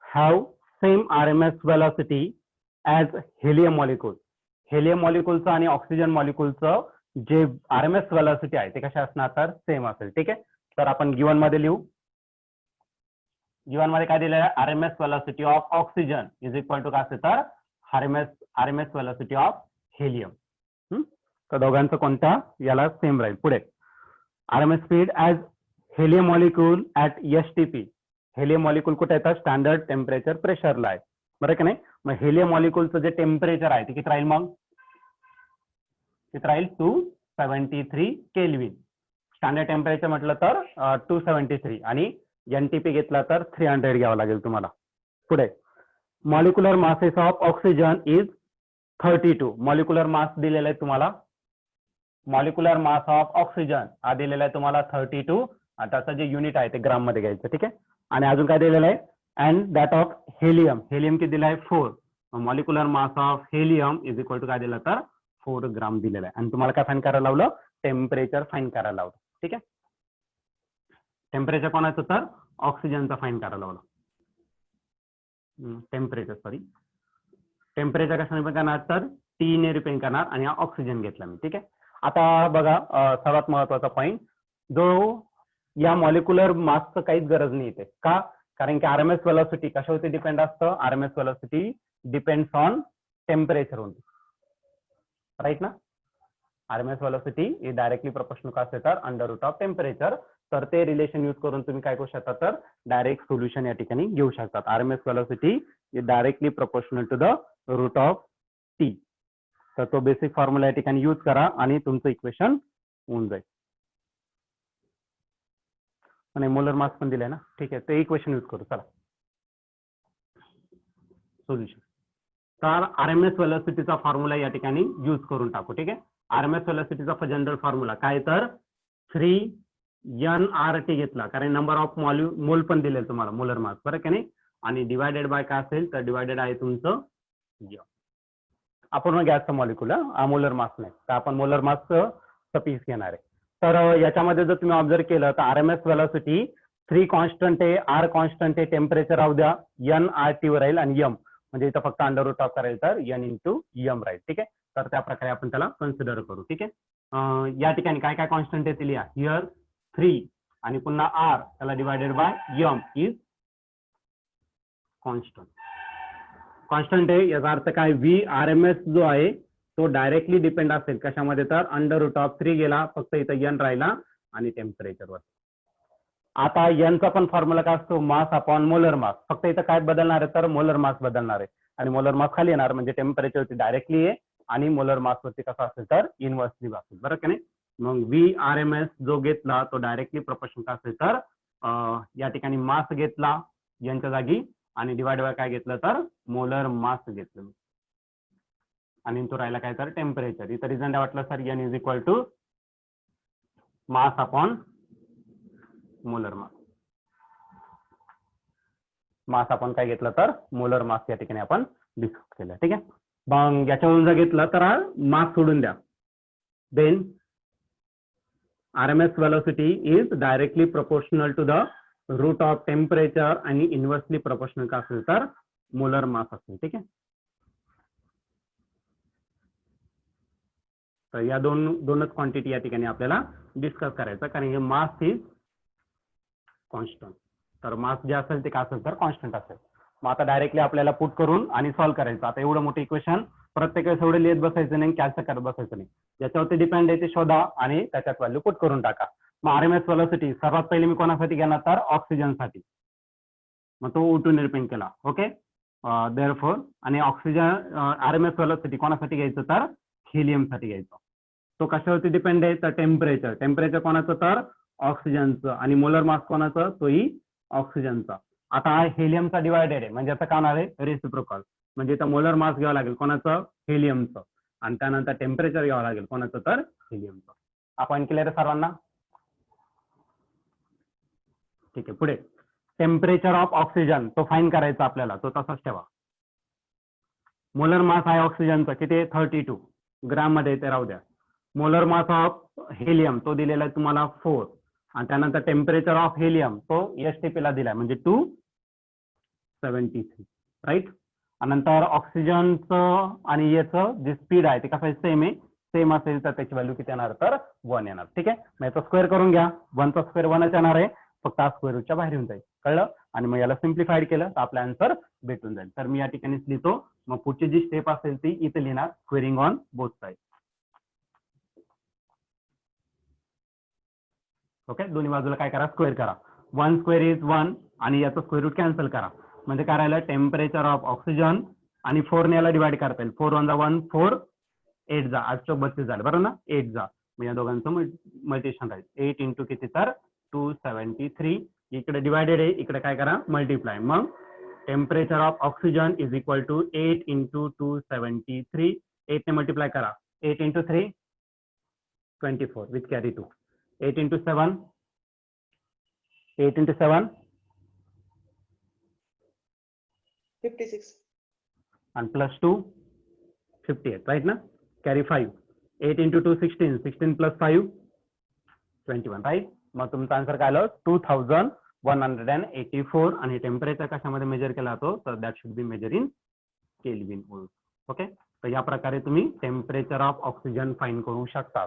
Speaker 1: have same RMS velocity as helium molecule. Helium मॉलिक्यूलचं आणि ऑक्सिजन मॉलिक्यूलचं जे RMS व्हेलॉसिटी आहे ते कशा असणार तर सेम असेल. ठीक आहे, तर आपण गिवन मध्ये लिहू. गिवन मध्ये काय दिलेलं आहे, RMS velocity of oxygen is equal to काय असेल तर RMS व्हेलॉसिटी ऑफ हेलियम. तर दोघांचं कोणत्या याला सेम राहील. पुढे RMS speed as helium molecule at STP. Helium molecule कुठे येतात, स्टँडर्ड टेम्परेचर प्रेशरला आहे, बरं की नाही? मग हेलियम मॉलिक्यूलचं जे टेम्परेचर आहे ते किती राहील, मग किती राहील 273 केल्विन. स्टँडर्ड टेम्परेचर म्हटलं तर 273 आणि NTP घेतला तर 300 घ्यावं लागेल तुम्हाला. पुढे molecular masses of oxygen is 32. Molecular mass दिलेला आहे तुम्हाला, मॉलिक्युलर मास ऑफ ऑक्सिजन हा दिलेला आहे तुम्हाला 32. त्याचं जे युनिट आहे ते ग्राम मध्ये घ्यायचं. ठीक आहे, आणि अजून काय दिलेलं आहे, and that of helium. Helium किती दिलं आहे 4. Molecular mass of helium is equal to काय दिलं तर 4 ग्राम दिलेलं आहे. आणि तुम्हाला काय फाईंड करायला लावलं, टेम्परेचर फाईंड करायला लावलं. ठीक आहे, टेम्परेचर कोणाचं तर ऑक्सिजनचा फाईंड करायला लावलं. टेम्परेचर कशाने पण करणार तर T ने रिपेंड करणार आणि हा ऑक्सिजन घेतला मी. ठीक आहे, आता बघा सर्वात महत्वाचा पॉईंट, जो या मॉलिक्युलर मासचं काहीच गरज नाही येते का, कारण की RMS व्हेलॉसिटी कशावरती डिपेंड असतं, RMS velocity depends on temperature only, right ना? RMS velocity is directly proportional का असेल तर अंडर रूट ऑफ टेम्परेचर. तर ते रिलेशन यूज करून तुम्ही काय करू शकता तर डायरेक्ट सोल्युशन या ठिकाणी घेऊ शकतात. RMS velocity is directly proportional to the root of T. तर तो बेसिक फॉर्म्युला या ठिकाणी यूज करा आणि तुमचं इक्वेशन होऊन जाईल. आणि मोलर मास पण दिलाय ना, ठीक आहे, ते इक्वेशन यूज करू. चला सोल्युशन. तर RMS व्हेलॉसिटीचा फॉर्म्युला या ठिकाणी यूज करून टाकू. ठीक आहे, RMS व्हेलॉसिटीचा जनरल फॉर्म्युला काय तर 3NRT घेतला, कारण नंबर ऑफ मोल पण दिले तुम्हाला, मोलर मास, बरं की नाही? आणि डिवायडेड बाय काय असेल तर डिवायडेड आहे तुमचं आपण गॅसचं मॉलिक्युल, मोलर मास नाही, तर आपण मोलर मासचं पीस घेणार आहे. तर याच्यामध्ये जर तुम्ही ऑब्झर्व केलं तर RMS व्हेलॉसिटी 3 कॉन्स्टंट आहे, R कॉन्स्टंट आहे, टेम्परेचर राहू द्या, N RT वर राहील आणि M म्हणजे इथं फक्त अंडर रूट ऑफ करायचं तर N इंटू M राहील. ठीक आहे, तर त्या प्रकारे आपण त्याला कन्सिडर करू. ठीक आहे, या ठिकाणी काय काय कॉन्स्टंट येतील या हिअर 3 आणि पुन्हा R त्याला divided by M is constant. Constant आहे याचा अर्थ काय, VRMS जो आहे तो डायरेक्टली डिपेंड असेल कशामध्ये, तर अंडर रूट ऑफ 3 गेला, फक्त इथं N राहिला आणि टेम्परेचरवर. आता N चा पण फॉर्म्युला काय असतो, मास अपॉन मोलर मास. फक्त इथं काय बदलणार आहे तर मोलर मास बदलणार आहे आणि मोलर मास खाली येणार म्हणजे टेम्परेचरवरती डायरेक्टली आहे आणि मोलर मास वरती कसा असेल तर इनव्हर्सली असेल. बरं का नाही, मग VRMS जो घेतला तो डायरेक्टली प्रोपोर्शन काय असेल तर या ठिकाणी मास घेतला N च्या जागी आणि डिवाइड बाय काय घेतलं तर मोलर मास घेतलं आणि तो राहिला काय तर टेम्परेचर. इथं रिझन काय वाटलं sir, N is equal to mass upon molar mass. Mass आपण काय घेतलं तर मोलर मास या ठिकाणी आपण डिस्कस केलं. ठीक आहे, मग याच्यावरून जर घेतलं तर मास सोडून द्या, then RMS velocity is directly proportional to the root of temperature आणि इनव्हर्सली प्रोपोर्शनल का असेल तर मोलर मास असेल. ठीक आहे, तर या दोनच क्वांटिटी या ठिकाणी आपल्याला डिस्कस करायचं, कारण हे मास इज कॉन्स्टंट. तर मास जे असेल ते काय असेल तर कॉन्स्टंट असेल. मग आता डायरेक्टली आपल्याला पुट करून आणि सॉल्व्ह करायचं. आता एवढं मोठं इक्वेशन प्रत्येक वेळेस एवढे लिहित बसायचं नाही, कॅल्क्युलेट करत बसायचं नाही, ज्याच्यावरती डिपेंड आहे ते शोधा आणि त्याच्यात व्हॅल्यू पुट करून टाका. मग RMS व्हेलॉसिटी सर्वात पहिले मी कोणासाठी घेणार तर ऑक्सिजनसाठी, मग तो O2 ने डिपेंड केला. ओके, देअरफॉर आणि ऑक्सिजन RMS व्हेलॉसिटी कोणासाठी घ्यायचं तर हिलियम साठी घ्यायचं. तो कशावरती डिपेंड आहे तर टेम्परेचर. टेम्परेचर कोणाचं तर ऑक्सिजनचं आणि मोलर मास कोणाचं तोही ऑक्सिजनचा. आता हा हेलियमचा डिवायडेड आहे म्हणजे आता काय होणार आहे रेसिप्रोकल, म्हणजे इथं मोलर मास घ्यावं लागेल कोणाचं हेलियमचं आणि त्यानंतर टेम्परेचर घ्यावं लागेल कोणाचं तर हेलियमचं. आपण क्लिअर आहे सर्वांना? ठीक आहे, पुढे टेम्परेचर ऑफ ऑक्सिजन तो फाईन करायचा आपल्याला, तो तसाच ठेवा. मोलर मास आहे ऑक्सिजनचा किती आहे 32 ग्राम मध्ये, ते राहू द्या. मोलर मास ऑफ हेलियम तो दिलेला आहे तुम्हाला 4 आणि त्यानंतर टेम्परेचर ऑफ हेलियम तो STP ला दिलाय म्हणजे 273 राईट. आणि नंतर ऑक्सिजनचं आणि याचं जे स्पीड आहे ते कसं सेम आहे, सेम असेल तर त्याची व्हॅल्यू किती येणार तर 1 येणार. ठीक आहे, मग याचा स्क्वेअर करून घ्या, 1 चा स्क्वेअर 1च येणार आहे, फक्त स्क्वेअर रूटच्या बाहेर येऊन जाईल. कळलं? आणि मग याला सिम्प्लिफाईड केलं तर आपला आन्सर भेटून जाईल. तर मी या ठिकाणीच लिहितो, मग पुढची जी स्टेप असेल ती इथे लिहिणार, squaring on both side. Okay, दोन्ही बाजूला काय करा स्क्वेअर करा. 1 स्क्वेअर इज 1 आणि याचं स्क्वेअर रूट कॅन्सल करा म्हणजे काय राहिलं टेम्परेचर ऑफ ऑक्सिजन आणि 4 ने याला डिवाइड करता येईल. 4 1 1 4 8 जा 8 32 झालं बरं ना, 8 जा मग या दोघांचं मल्टिप्लिकेशन राहील. 8 इंटू किती तर 273. इकडे डिवायडेड आहे, इकडे काय करा मल्टिप्लाय. मग temperature of oxygen is equal to 8 into 273. 8 ने मल्टिप्लाय करा, 8 into 3 24 with carry 2. 8 into 7, 8 into 7
Speaker 3: 56
Speaker 1: and plus 2 58 right ना, carry 5. 8 into 2 16, 16 plus 5 21 right. मग तुमचा आन्सर काय आलं 2184 आणि टेम्परेचर कशामध्ये मेजर केला जातो तर that should be measure in kelvin. Okay, तर या प्रकारे तुम्ही टेम्परेचर ऑफ ऑक्सिजन फाईन करू शकता.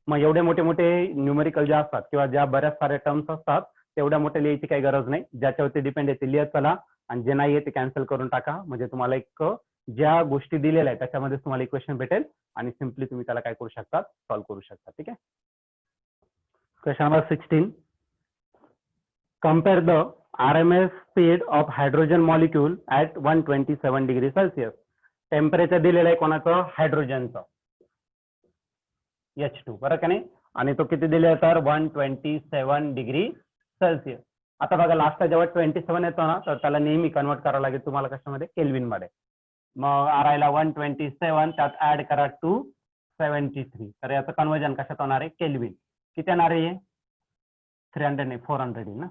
Speaker 1: मग एवढे मोठे मोठे न्यूमेरिकल ज्या असतात किंवा ज्या बऱ्याच साऱ्या टर्म्स असतात तेवढ्या मोठ्या लिहायची काही गरज नाही, ज्याच्यावरती डिपेंड आहे ते लिहत चला आणि जे नाही आहे ते कॅन्सल करून टाका. म्हणजे तुम्हाला एक ज्या गोष्टी दिलेल्या आहेत त्याच्यामध्ये तुम्हाला इक्वेशन भेटेल आणि सिम्पली तुम्ही त्याला काय करू शकता सॉल्व्ह करू शकता. ठीक आहे, question number 16. Compare the RMS speed of hydrogen molecule at 127 degree Celsius. Temperature दिलेलं आहे कोणाचं हायड्रोजनचं H2 बरं का नाही, आणि तो किती दिले तर 127 डिग्री सेल्सिअस. आता बघा लास्टला जेव्हा 27 येतो ना तर त्याला नेहमी कन्वर्ट करावं लागेल तुम्हाला कशामध्ये केल्विन मध्ये. मग राहिला 127 त्यात ऍड करा 273 तर याचं कन्वर्जन कशात होणार आहे केल्विन. किती येणार आहे 300 नाही 400 ना,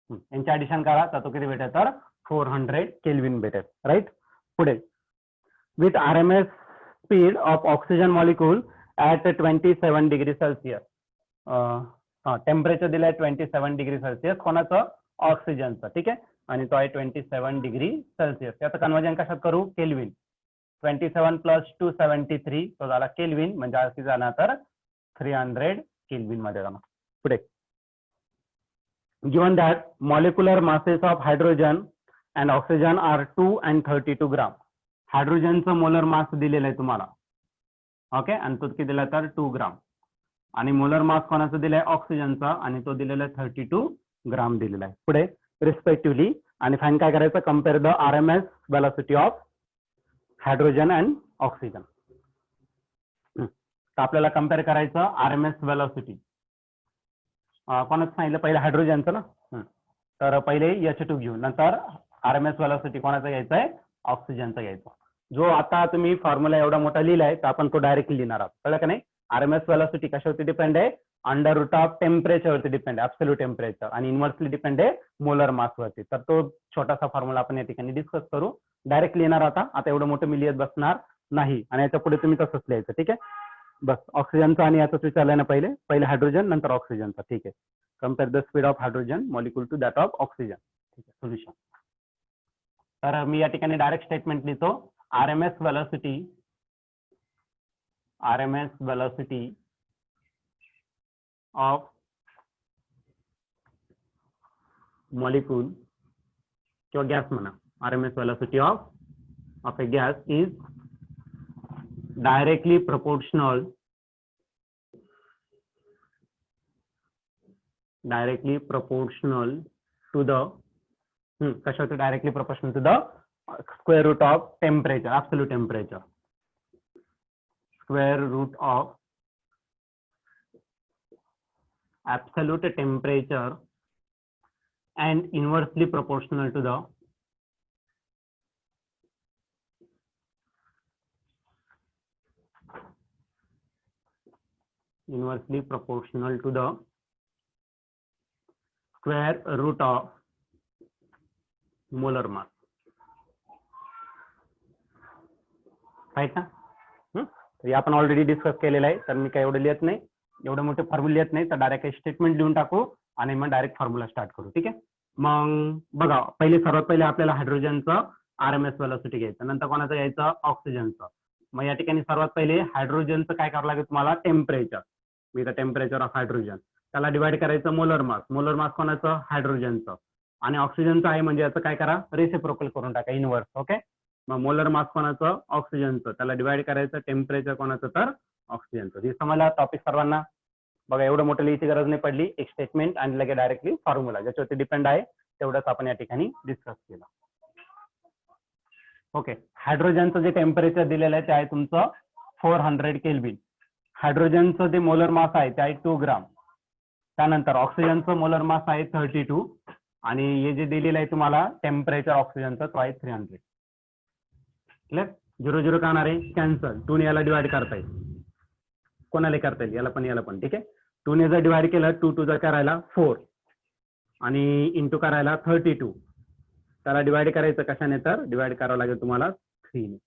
Speaker 1: यांची ऍडिशन करा तर तो किती भेटेल तर 400 केल्विन भेटेल राईट. पुढे with RMS speed of oxygen molecule at 27 degree Celsius. Temperature दिलंय 27 डिग्री सेल्सिअस कोणाचं ऑक्सिजनचं ठीक आहे आणि तो आहे 27 डिग्री सेल्सिअस याचं कन्वर्जन कशात करू केल्विन 27 प्लस 273 तो झाला केल्विन म्हणजे असे जाणार तर 300 केल्विन मध्ये जाणार पुढे given that molecular masses of hydrogen and oxygen are 2 and 32 gram हायड्रोजनचं मोलर मास दिलेलं आहे तुम्हाला ओके आणि तो किती दिला तर 2 ग्राम आणि मोलर मास कोणाचा दिलाय ऑक्सिजनचा आणि तो दिलेला आहे 32 ग्राम दिलेला आहे पुढे रिस्पेक्टिव्हली आणि फाईन काय करायचं compare the RMS velocity of hydrogen and oxygen तर आपल्याला कम्पेअर करायचं RMS व्हेलॉसिटी कोणाचं सांगितलं पहिलं हायड्रोजनचं ना तर पहिले H2 घेऊ नंतर RMS व्हेलॉसिटी कोणाचा घ्यायचा आहे ऑक्सिजनचा घ्यायचा जो आता तुम्ही फॉर्म्युला एवढा मोठा लिहिलाय तर आपण तो डायरेक्टली लिहिणार आहोत कळलं का नाही RMS व्हेलॉसिटी कशावरती डिपेंड आहे अंडर रूट ऑफ टेम्परेचरवरती डिपेंड आहे ऍब्सोल्यूट टेम्परेचर आणि इन्व्हर्सली डिपेंड आहे मोलर मासवरती तर तो छोटासा फॉर्म्युला आपण या ठिकाणी डिस्कस करू डायरेक्ट लिहिणार आता एवढं मोठं मी लिहित बसणार नाही आणि याच्या पुढे तुम्ही तसंच लिहायचं ठीक आहे बस ऑक्सिजनचा आणि याचाच विचारलंय ना पहिले हायड्रोजन नंतर ऑक्सिजनचा ठीक आहे compare the speed of hydrogen molecule to that of oxygen ठीक आहे सोल्युशन तर मी या ठिकाणी डायरेक्ट स्टेटमेंट लिहितो RMS velocity of molecule किंवा गॅस म्हणा RMS velocity of a gas is directly proportional to the कशाचं directly proportional to the square root of temperature absolute temperature square root of absolute temperature and inversely proportional to the square root of molar mass right ना हे आपण already discuss केलेलं आहे तर मी काय एवढं लिहित नाही एवढं मोठे फॉर्म्युला लिहित नाही तर डायरेक्ट स्टेटमेंट लिहून टाकू आणि मग डायरेक्ट फॉर्म्युला स्टार्ट करू ठीक आहे मग बघा सर्वात पहिले आपल्याला हायड्रोजनचं RMS व्हेलॉसिटी घ्यायचं नंतर कोणाचं घ्यायचं ऑक्सिजनचं मग या ठिकाणी सर्वात पहिले हायड्रोजनचं काय करावं लागेल तुम्हाला temperature with the temperature of hydrogen त्याला डिवाइड करायचं मोलर मास कोणाचं हायड्रोजनचं आणि ऑक्सिजनचं आहे म्हणजे याचं काय करा रेसिप्रोकल करून टाका इनवर्स ओके मग मोलर मास कोणाचं ऑक्सिजनचं त्याला डिवाइड करायचं टेम्परेचर कोणाचं तर ऑक्सिजनचं हे समजला टॉपिक सर्वांना बघा एवढं मोठं लिहायची गरज नाही पडली एक स्टेटमेंट आणि लगे डायरेक्टली फॉर्म्युला ज्याच्यावरती डिपेंड आहे तेवढंच आपण या ठिकाणी डिस्कस केलं ओके हायड्रोजनचं जे टेम्परेचर दिलेलं आहे ते आहे तुमचं 400 केल्विन हायड्रोजनचं जे मोलर मास आहे ते आहे 2 ग्राम त्यानंतर ऑक्सिजनचं मोलर मास आहे 32 आणि हे जे दिलेलं आहे तुम्हाला टेम्परेचर ऑक्सिजनचं तो आहे 300 क्लिअर 0 का होणार आहे कॅन्सल 2 ने याला डिवाइड करता येईल कोणाला करता येईल याला पण ठीक आहे 2 ने जर डिवाइड केलं 2 2 जर करायला 4 आणि इंटू करायला 32 त्याला डिवाइड करायचं कशाने तर डिवाइड करावं लागेल तुम्हाला 3 ने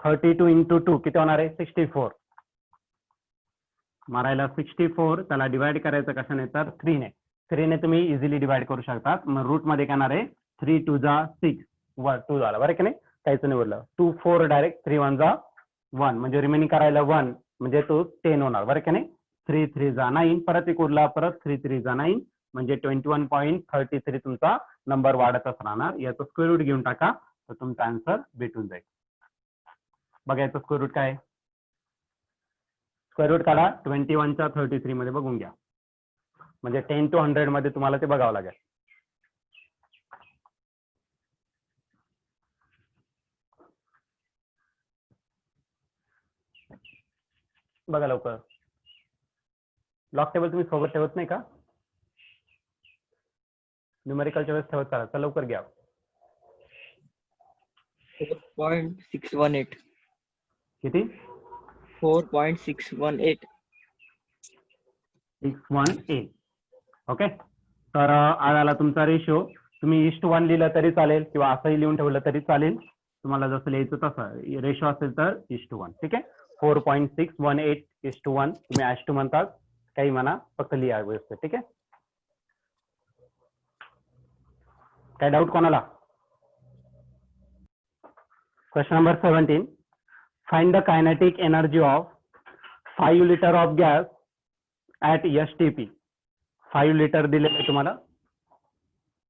Speaker 1: 32 इंटू 2 किती होणार आहे 64 मारायला 64 त्याला डिवाइड करायचं कशाने तर 3 ने 3 ने तुम्ही इझिली डिवाइड करू शकतात मग रूट मध्ये काय येणार आहे 3 2 जा 6 2 झाला बरं की नाही काहीच नाही बोललं 2 4 डायरेक्ट 3 1 जा 1 म्हणजे रिमेनिंग करायला 1 म्हणजे तो 10 होणार बरं की नाही 3 3 जा 9 परत एक उरला परत 3 3 जा 9 म्हणजे 21.33 तुमचा नंबर वाढतच राहणार याचं स्क्वेअर रूट घेऊन टाका तर तुमचा आन्सर भेटून जाईल बघा याचं स्क्वेअर रूट काय स्क्वेअर रूट काढा 21 च्या 33 मध्ये बघून घ्या म्हणजे 10 to 100 मध्ये तुम्हाला ते बघावं लागेल बघा लवकर लॉग टेबल तुम्ही सोबत ठेवत नाही का न्यूमेरिकलच्या वेळेस ठेवत चालत तर लवकर घ्या
Speaker 4: 4.618
Speaker 1: किती
Speaker 4: 4.618
Speaker 1: 618 ओके तर आज आला तुमचा रेशो तुम्ही 1:1 लिहिलं तरी चालेल किंवा असंही लिहून ठेवलं तरी चालेल तुम्हाला जसं लिहायचं तसं रेशो असेल तर 1:1 ठीक आहे 4.618:1 तुम्ही H2 म्हणतात, काही म्हणा, फक्त लिहा व्यवस्थित. ठीक आहे. काय डाऊट कोणाला? Question number 17. Find the kinetic energy of 5 litre of gas at STP. 5 litre दिलेलं आहे तुम्हाला,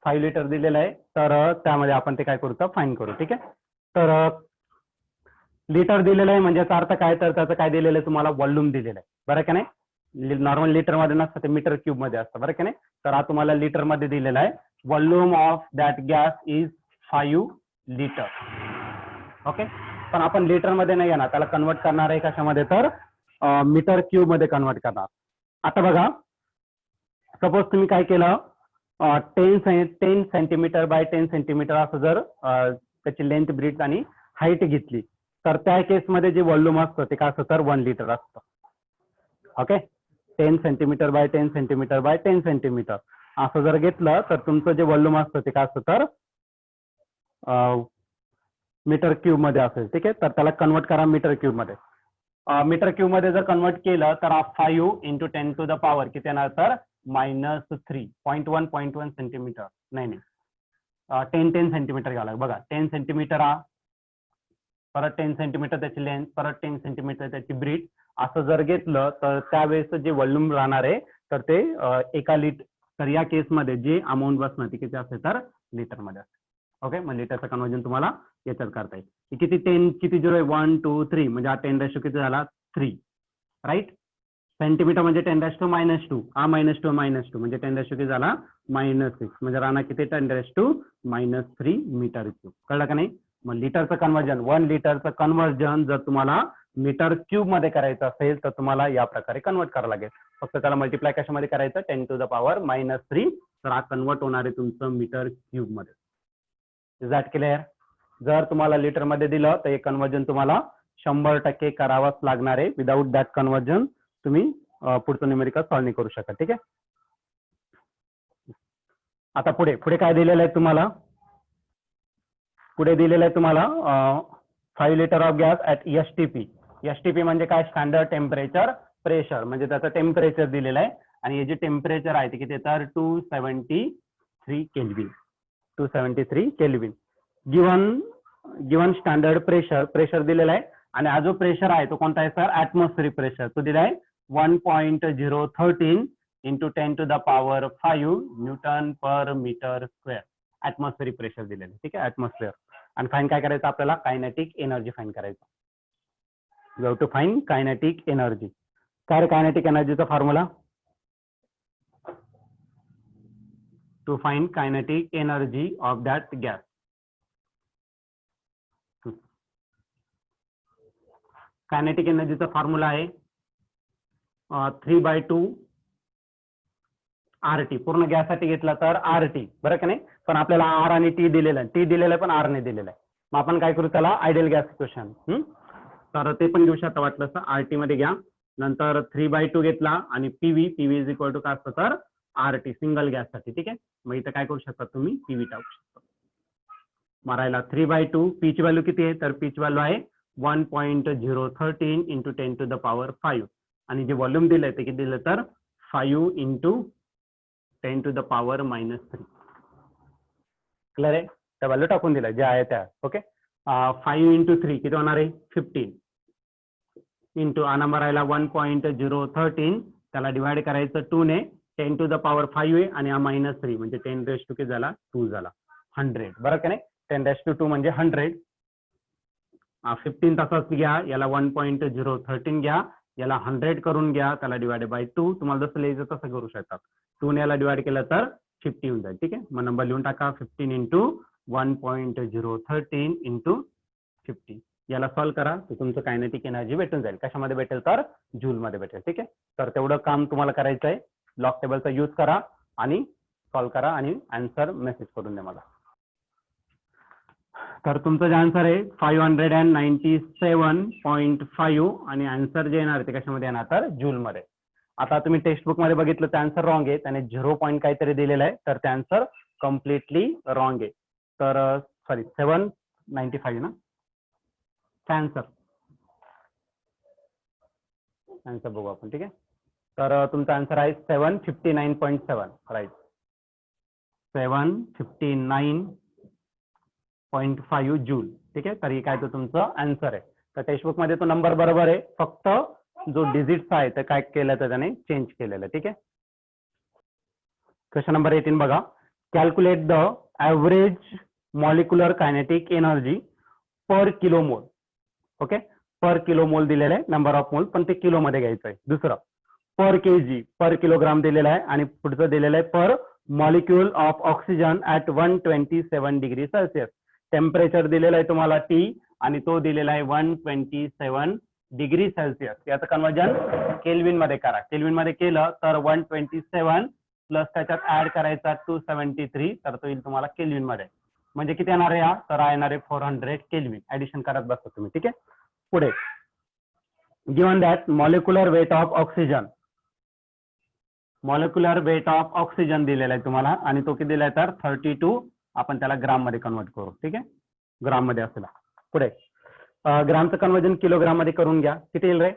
Speaker 1: 5 लिटर दिलेलं आहे. तर त्यामध्ये आपण ते काय करू तर फाइंड करू. ठीक आहे. तर लिटर दिलेलं आहे म्हणजे याचा अर्थ काय, तर त्याचं काय दिलेलं आहे तुम्हाला, व्हॉल्यूम दिलेलं आहे. बरं का नाही. नॉर्मल लिटर मध्ये नसतं, ते मीटर क्यूब मध्ये असतं. बरं का नाही. तर हा तुम्हाला लिटर मध्ये दिलेला आहे. Volume of that gas is 5 litre. Okay. पण आपण लिटर मध्ये नाही येणार, त्याला कन्वर्ट करणार आहे कशामध्ये, तर मीटर क्यूब मध्ये कन्वर्ट करणार. आता बघा, सपोज तुम्ही काय केलं, 10 सेंटीमीटर बाय 10 सेंटीमीटर असं जर त्याची लेंथ, ब्रीथ आणि हाईट घेतली, तर त्या केसमध्ये जे व्हॉल्यूम असतं ते काय असतं, तर 1 लिटर असतं. Okay. 10 centimetre bye 10 centimetre bye 10 centimetre असं जर घेतलं, तर तुमचं जे व्हॉल्यूम असतं ते काय असतं, तर मीटर क्यूब मध्ये असेल. ठीक आहे. तर त्याला कन्वर्ट करा मीटर क्यूब मध्ये. मीटर क्यूब मध्ये जर कन्वर्ट केलं तर 5 × 10 to the power किती येणार, तर -3.1 सेंटीमीटर, नाही 10 सेंटीमीटर घ्यावं लागेल. बघा, 10 सेंटीमीटर हा, परत 10 सेंटीमीटर त्याची लेंथ, परत 10 सेंटीमीटर त्याची ब्रीथ असं जर घेतलं, तर त्यावेळेस जे व्हॉल्यूम राहणार आहे तर ते एका लिटर, तर या केसमध्ये जे अमाऊंट बसणार ती किती असते, तर लिटर मध्ये असते. ओके. मग लिटरचं कन्वर्जन तुम्हाला याच्यात करता येईल. किती 10 किती 0 आहे, 1 2 3 म्हणजे हा 10 किती झाला, 3. राईट. सेंटीमीटर म्हणजे 10⁻², हा -2 म्हणजे 10 किती झाला, -6 म्हणजे राणा किती 10⁻³ मीटर क्यूब. कळलं का नाही. मग लिटरचं कन्वर्जन, 1 लिटरचं कन्वर्जन जर तुम्हाला मीटर क्यूब मध्ये करायचं असेल तर तुम्हाला या प्रकारे कन्वर्ट करावं लागेल. फक्त त्याला मल्टिप्लाय कशामध्ये करायचं, 10 to the power -3. तर हा कन्वर्ट होणार आहे तुमचं मीटर क्यूब मध्ये. Is that clear. जर तुम्हाला लिटर मध्ये दिलं तर हे कन्वर्जन तुम्हाला 100% करावंच लागणार आहे. विदाऊट दॅट कन्वर्जन तुम्ही पुढचं न्यूमेरिकल सॉल्व्ह नाही करू शकत. ठीक आहे. आता पुढे पुढे काय दिलेलं आहे तुम्हाला, पुढे दिलेलं आहे तुम्हाला 5 litre of gas at STP. STP म्हणजे काय, स्टँडर्ड टेम्परेचर प्रेशर, म्हणजे त्याचं टेम्परेचर दिलेलं आहे. आणि हे जे टेम्परेचर आहे ते किती, तर 273 kelvin. 273 kelvin. Given standard pressure दिलेला आहे. आणि हा जो प्रेशर आहे तो कोणता आहे, सर ऍटमॉस्फेरिक प्रेशर. तो दिला आहे 1.013 × 10 to the power 5 newton per metre square. Atmospheric pressure दिलेलं आहे. ठीक आहे. ऍटमॉस्फेअर. आणि फाईन काय करायचं आपल्याला, कायनेटिक एनर्जी फाईन करायचं. You have to find kinetic energy. काय रे कायनेटिक एनर्जीचा formula, to find kinetic energy of that gas. Kinetic एनर्जीचा फॉर्म्युला आहे 3/2 RT. पूर्ण गॅससाठी घेतला तर RT. बरं का नाही. पण आपल्याला R आणि T दिलेलं आहे, T दिलेलं आहे पण R नाही दिलेलं आहे. मग आपण काय करू, त्याला आयडियल गॅस इक्वेशन, तर ते पण घेऊ शकता वाटलं असं. RT मध्ये घ्या. नंतर 3/2 घेतला आणि PV इज इक्वल टू काय असतं, तर RT सिंगल गॅससाठी. ठीक आहे. मग इथं काय करू शकता तुम्ही, PV टाकू शकता. मारायला 3/2 P ची व्हॅल्यू किती आहे, तर P ची व्हॅल्यू आहे 1.013 × 10 to the power 5. आणि जे व्हॉल्यूम दिलंय ते किती दिलं, तर 5 × 10 to the power -3. क्लिअर आहे. त्या व्हॅल्यू टाकून दिल्या ज्या आहे त्या. ओके. 5 × 3 किती होणार आहे, 15. इंटू हा नंबर राहिला 1.013, त्याला डिवाइड करायचं 2 ने. 10 to the power 5 आहे आणि हा -3 म्हणजे 10⁻² किती झाला, 2 झाला. 100. बरं का नाही. 10⁻² म्हणजे 100. 15 तसाच घ्या, याला 1.013 घ्या, याला 100 करून घ्या, त्याला डिवाइड बाय 2. तुम्हाला जसं लिहायचं तसं करू शकतात. 2 ने याला डिवाइड केलं तर 50 होऊन जाईल. ठीक आहे. मग नंबर लिहून टाका, 15 × 1.013 × 50. याला सॉल्व्ह करा तर तुमचं कायनेटिक एनर्जी भेटून जाईल. कशामध्ये भेटेल, तर जूल मध्ये भेटेल. ठीक आहे. तर तेवढं काम तुम्हाला करायचं आहे. लॉग टेबलचा यूज करा आणि सॉल्व्ह करा आणि आन्सर मेसेज करून द्या मला. तर तुमचं जे आन्सर आहे 597.5 आणि आन्सर जे येणार ते कशामध्ये येणार, तर जूल मध्ये. आता तुम्ही टेक्स्टबुक मध्ये बघितलं तर आन्सर रॉंग आहे. त्याने 0 पॉईंट काहीतरी दिलेलं आहे, तर ते आन्सर कम्प्लिटली रॉंग आहे. तर सॉरी 795 ना आन्सर. आन्सर बघू आपण. ठीक आहे. तर तुमचा आन्सर आहे 759.7. राईट. 759.5 जूल. ठीक आहे. तर ही काय तो तुमचं आन्सर आहे. तर टेक्स्टबुक मध्ये तो नंबर बरोबर आहे, फक्त जो डिजिट्स आहे ते काय केलं तर त्याने चेंज केलेलं. ठीक आहे. क्वेश्चन नंबर 18 बघा. Calculate the average molecular kinetic energy per kilo mole. Okay. Per kilo mole दिलेलं आहे, नंबर ऑफ मोल, पण ते किलो मध्ये घ्यायचं आहे. दुसरं पर केजी, पर किलोग्राम दिलेलं आहे, आणि पुढचं दिलेलं आहे per molecule of oxygen at 127 degree Celsius. Temperature दिलेलं आहे तुम्हाला T, आणि तो दिलेला आहे 127 डिग्री सेल्सिअस. याचं कन्वर्जन केल्विन मध्ये करा. केल्विन मध्ये केलं तर 127 प्लस त्याच्यात ऍड करायचा 273, तर तो येईल तुम्हाला केल्विन मध्ये. म्हणजे किती येणार आहे? तर येणार आहे 400 केल्विन. ऍडिशन करत बसतो तुम्ही. ठीक आहे. पुढे given that molecular weight of oxygen, molecular weight of oxygen दिलेला आहे तुम्हाला, आणि तो किती दिला आहे तर 32. आपण त्याला ग्राम मध्ये कन्वर्ट करू. ठीक आहे. ग्राम मध्ये असला. पुढे ग्रामचं कन्वर्जन किलोग्राम मध्ये करून घ्या. किती येईल रे?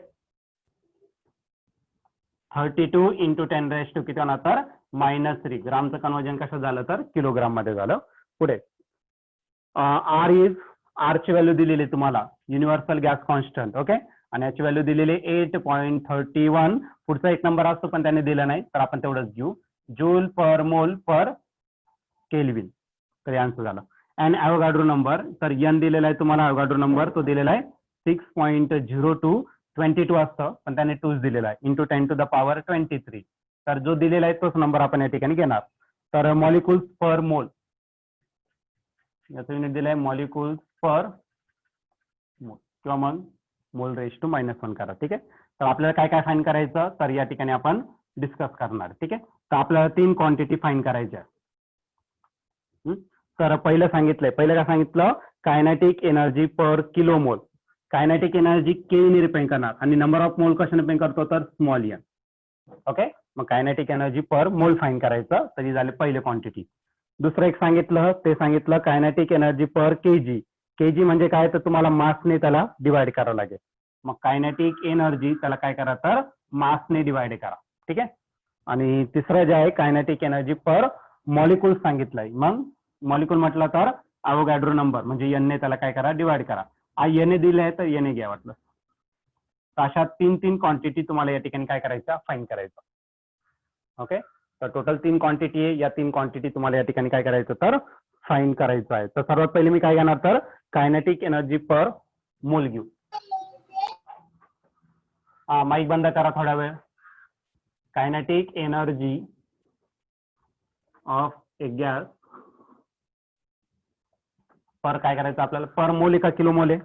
Speaker 1: 32 इंटू 10⁻⁻⁴ किती होणार तर -3. ग्रामचं कन्वर्जन कसं झालं तर किलोग्राम मध्ये झालं. पुढे आर ची व्हॅल्यू दिलेली तुम्हाला, युनिव्हर्सल गॅस कॉन्स्टंट. ओके. आणि याची व्हॅल्यू दिलेली 8.31. पुढचा एक नंबर असतो पण त्याने दिला नाही, तर आपण तेवढंच घेऊ. जूल पर मोल पर केल्विन. तर आन्सर झालं. अँड ॲव्होगाड्रो नंबर, तर एन दिलेला आहे तुम्हाला. ॲव्होगाड्रो नंबर तो दिलेला आहे 6.02. 22 असतं पण त्याने 2 दिलेला आहे, इंटू 10⁻23. तर जो दिलेला आहे तोच नंबर आपण या ठिकाणी घेणार. तर मॉलिक्युल्स पर मोल, याचं युनिट दिलं आहे मॉलिक्युल्स पर मोल, किंवा मग मोल रेज टू -1 करा. ठीक आहे. तर आपल्याला काय काय फाईन करायचं तर या ठिकाणी आपण डिस्कस करणार. ठीक आहे. तर आपल्याला 3 क्वांटिटी फाईन करायच्या. तर पहिलं सांगितलंय, पहिलं काय सांगितलं? कायनेटिक एनर्जी पर किलो मोल. कायनेटिक एनर्जी के ने रिप्रेझेंट करणार, आणि नंबर ऑफ मोल कशाने रिप्रेझेंट करतो तर स्मॉल एन. ओके. मग कायनेटिक एनर्जी पर मोल फाईन करायचं. तरी झाले पहिले क्वांटिटी. दुसरं एक सांगितलं, ते सांगितलं कायनेटिक एनर्जी पर केजी. केजी म्हणजे काय तर तुम्हाला मासने त्याला डिवाइड करावं लागेल. मग कायनेटिक एनर्जी त्याला काय करा तर मासने डिवाइड करा. ठीक आहे. आणि तिसरं जे आहे कायनेटिक एनर्जी पर मॉलिक्युल सांगितलंय. मग मॉलिक्युल म्हटलं तर ॲव्होगाड्रो नंबर, म्हणजे एन ने त्याला काय करा डिवाइड करा. एन दिले आहे तर एन घ्या वाटलं. तर अशा 3 क्वांटिटी तुम्हाला या ठिकाणी काय करायचं फाईन करायचं. ओके. तर टोटल 3 क्वांटिटी आहे. या 3 क्वांटिटी तुम्हाला या ठिकाणी काय करायचं तर फाईन करायचं आहे. तर सर्वात पहिले मी काय घेणार तर कायनेटिक एनर्जी पर मोल घेऊ. माईक बंद करा थोडा वेळ. Kinetic energy of a gas per काय करायचं आपल्याला, पर मोल आहे का किलो मोल आहे?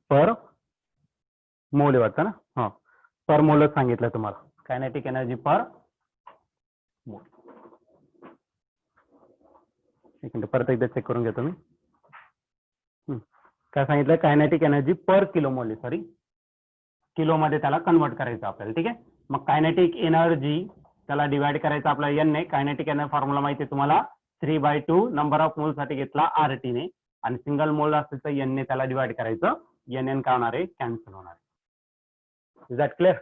Speaker 1: पर मोल आहे वाटतं ना. हा, पर मोलच सांगितलं तुम्हाला. कायनेटिक एनर्जी पर मोल. एक मिनिट परत एकदा चेक करून घेतो मी. काय सांगितलं? कायनेटिक एनर्जी पर किलो मोल आहे, सॉरी किलो मध्ये त्याला कन्वर्ट करायचं आपल्याला. ठीक आहे. मग कायनेटिक एनर्जी त्याला डिवाइड करायचं आपल्याला एन ने. कायनेटिक एनर्जी फॉर्म्युला माहिती आहे तुम्हाला, 3/2 नंबर ऑफ मोल साठी घेतला RT ने, आणि सिंगल मोल असेल तर एन ने त्याला डिवाइड करायचं. एन काय होणार आहे? कॅन्सल होणार आहे. Is that clear?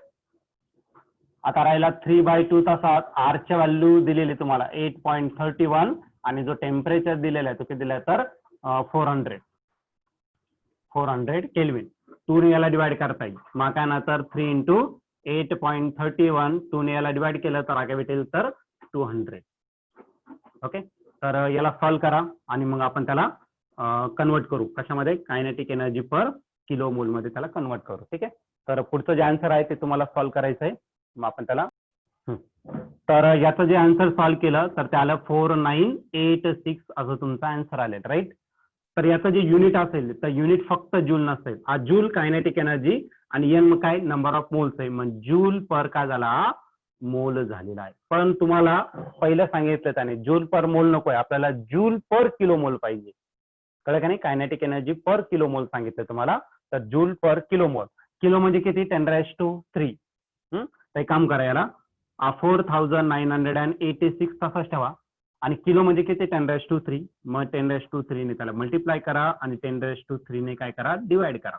Speaker 1: आता राहिला 3/2 तासात आर च्या व्हॅल्यू दिलेली तुम्हाला 8.31, आणि जो टेम्परेचर दिलेला आहे तो किती दिला आहे तर 400 केल्विन. 2 ने याला डिवाइड करता येईल. मग काय ना तर 3 इंटू 8.31, 2 ने याला डिवाइड केलं तर आगे भेटेल तर 200. ओके. तर याला सॉल्व करा, आणि मग आपण त्याला कन्वर्ट करू कशामध्ये, कायनेटिक एनर्जी पर किलो मोल मध्ये त्याला कन्वर्ट करू. ठीक आहे. तर पुढचं जे आन्सर आहे ते तुम्हाला सॉल्व करायचं आहे. मग आपण त्याला तर याचं जे आन्सर सॉल्व केलं तर ते आलं 4986 असं तुमचा आन्सर आले. राईट. तर याचं जे युनिट असेल तर युनिट फक्त जूल नसेल. हा जूल कायनेटिक एनर्जी, आणि एन मग काय नंबर ऑफ मोल्स आहे, मग जूल पर काय झाला मोल झालेला आहे. पण तुम्हाला पहिलं सांगितलं त्याने जूल पर मोल नकोय, आपल्याला जूल पर किलो मोल पाहिजे. कळलं का नाही? कायनेटिक एनर्जी पर किलो मोल सांगितलं तुम्हाला, तर जूल पर किलो मोल. किलो म्हणजे किती? 10⁻3. तर काम करा, याला 4986 तसाच ठेवा, आणि किलो म्हणजे किती? 10⁻3. मग 10⁻3 ने त्याला मल्टिप्लाय करा, आणि 10⁻3 ने काय करा डिवाइड करा.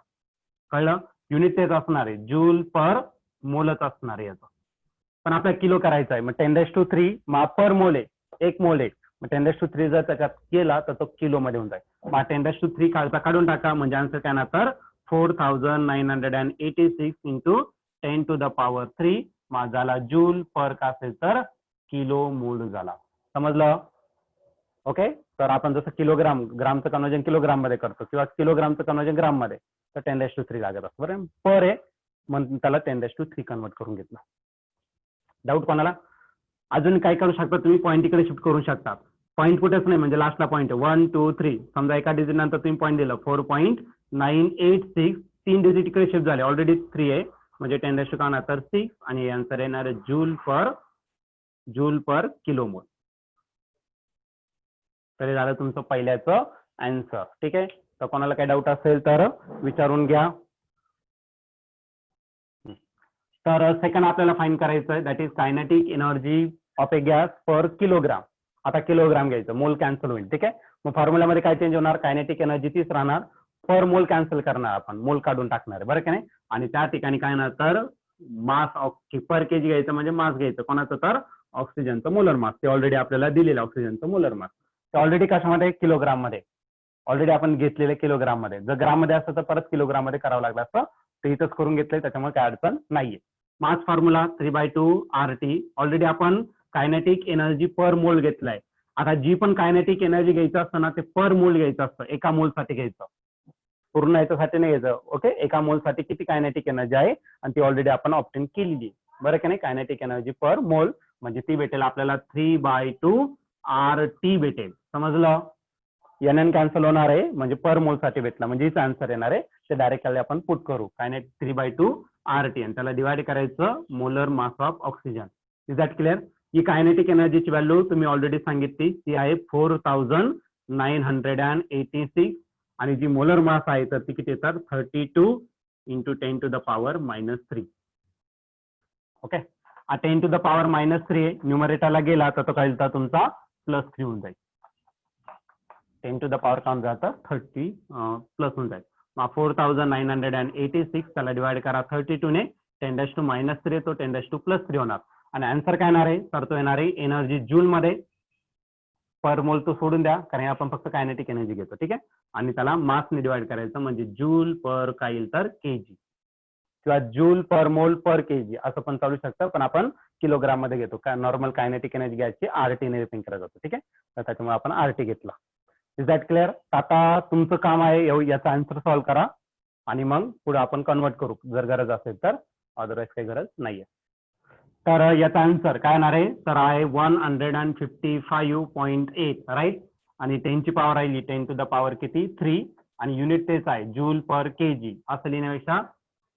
Speaker 1: कळलं? युनिट तेच असणार आहे, जूल पर मोलच असणार आहे याचं. पण आपल्याला किलो करायचं आहे, मग 10⁻³ मग पर मोल आहे, 1 मोल आहे. मग 10⁻³ जर त्याच्यात केला तर तो किलो मध्ये होऊन जाईल. मग 10⁻³ काढून टाका, म्हणजे आन्सर काय ना तर 4986 इंटू 10⁻³ मग झाला जूल पर का असेल तर किलो मोल झाला. समजलं? ओके. तर आपण जसं किलोग्राम, ग्रामचं कन्वर्जन किलोग्राम मध्ये करतो किंवा किलोग्रामचं कन्वर्जन ग्राम मध्ये, तर 10⁻³ लागत असतं बरं. पर आहे म्हणून त्याला 10⁻³ कन्वर्ट करून घेतलं. डाऊट कोणाला? अजून काय करू शकता तुम्ही, पॉईंट इकडे शिफ्ट करू शकता. पॉईंट कुठेच नाही, म्हणजे लास्टला पॉईंट 1 2 3. समजा एका डिजिट नंतर तुम्ही पॉईंट दिलं 4.986, 3 डिजिट इकडे शिफ्ट झाले, ऑलरेडी 3 आहे म्हणजे 10⁻³ का ना तर 6 आणि आन्सर येणार आहे जूल पर किलो मोल. तरी झालं तुमचं पहिल्याचं आन्सर. ठीक आहे. तर कोणाला काही डाऊट असेल तर विचारून घ्या. तर सेकंड आपल्याला फाइंड करायचं आहे, that is kinetic energy of a gas per kilogram. आता किलोग्राम घ्यायचं, मोल कॅन्सल होईल. ठीक आहे. मग फॉर्म्युलामध्ये काय चेंज होणार, कायनेटिक एनर्जी तीच राहणार, पर मोल कॅन्सल करणार आपण, मोल काढून टाकणार बरं की नाही. आणि त्या ठिकाणी काय ना तर मास पर केजी घ्यायचं, म्हणजे मास घ्यायचं कोणाचं तर ऑक्सिजनचं मोलर मास. ते ऑलरेडी आपल्याला दिलेलं ऑक्सिजनचं मोलर मास, ते ऑलरेडी कशामध्ये, किलोग्राम मध्ये ऑलरेडी आपण घेतलेले किलोग्राम मध्ये. जर ग्राम मध्ये असतं तर परत किलोग्राम मध्ये करावं लागलं असतं, ते इथंच करून घेतलंय, त्याच्यामुळे काय अडचण नाहीये. मास फॉर्म्युला 3/2 RT. ऑलरेडी आपण कायनेटिक एनर्जी पर मोल घेतलाय. आता जी पण कायनेटिक एनर्जी घ्यायचं असतं ना, ते पर मोल घ्यायचं असतं, एका मोलसाठी घ्यायचं, पूर्ण याच्यासाठी नाही घ्यायचं. ओके. एका मोलसाठी किती कायनेटिक एनर्जी आहे आणि ती ऑलरेडी आपण ऑप्टेन केलेली आहे बरं की नाही. कायनेटिक एनर्जी पर मोल म्हणजे ती भेटेल आपल्याला 3/2 RT भेटेल. समजलं? NN कॅन्सल होणार आहे म्हणजे पर मोल साठी भेटला, म्हणजे हिच आन्सर येणार आहे. ते डायरेक्ट आपण पुट करू, कायनेटिक 3/2 RT आणि त्याला डिवाइड करायचं molar mass of oxygen. Is that clear? He kinetic एनर्जीची व्हॅल्यू तुम्ही ऑलरेडी सांगितली, ती आहे 4986 आणि जी मोलर मास आहे तर ती किती येतात, 32 इंटू 10⁻³ ओके. 10⁻³ न्यूमरेटरला गेला तर तो काय येतात तुमचा +3 होऊन जाईल. 10⁻³ काम जातं 30 प्लस होऊन जाईल. मग 4986 त्याला डिवाइड करा 32 ने, 10⁻³ तो 10⁻+3 होणार. आणि आन्सर काय येणार आहे, तर तो येणार आहे एनर्जी जूल मध्ये. पर मोल तो सोडून द्या, कारण आपण फक्त कायनेटिक एनर्जी घेतो. ठीक आहे. आणि त्याला मासने डिवाइड करायचं, म्हणजे जूल पर काय येईल तर केजी किंवा जूल पर मोल पर केजी असं पण चालू शकतं, पण आपण किलोग्राम मध्ये घेतो. नॉर्मल कायनेटिक एनर्जी घ्यायची RT ने रिप्रेझेंट केला जातो. ठीक आहे. तर त्याच्यामुळे आपण RT घेतला. Is that clear? आता तुमचं काम आहे याचा आन्सर सॉल्व्ह करा आणि मग पुढे आपण कन्वर्ट करू जर गरज असेल तर, अदरवाईज काही गरज नाहीये. तर याचा आन्सर काय येणार आहे, तर आहे 155.8 राईट. आणि 10 ची पॉवर राहिली 10⁻³ किती 3 आणि युनिट तेच आहे जूल पर केजी. असं लिहिण्यापेक्षा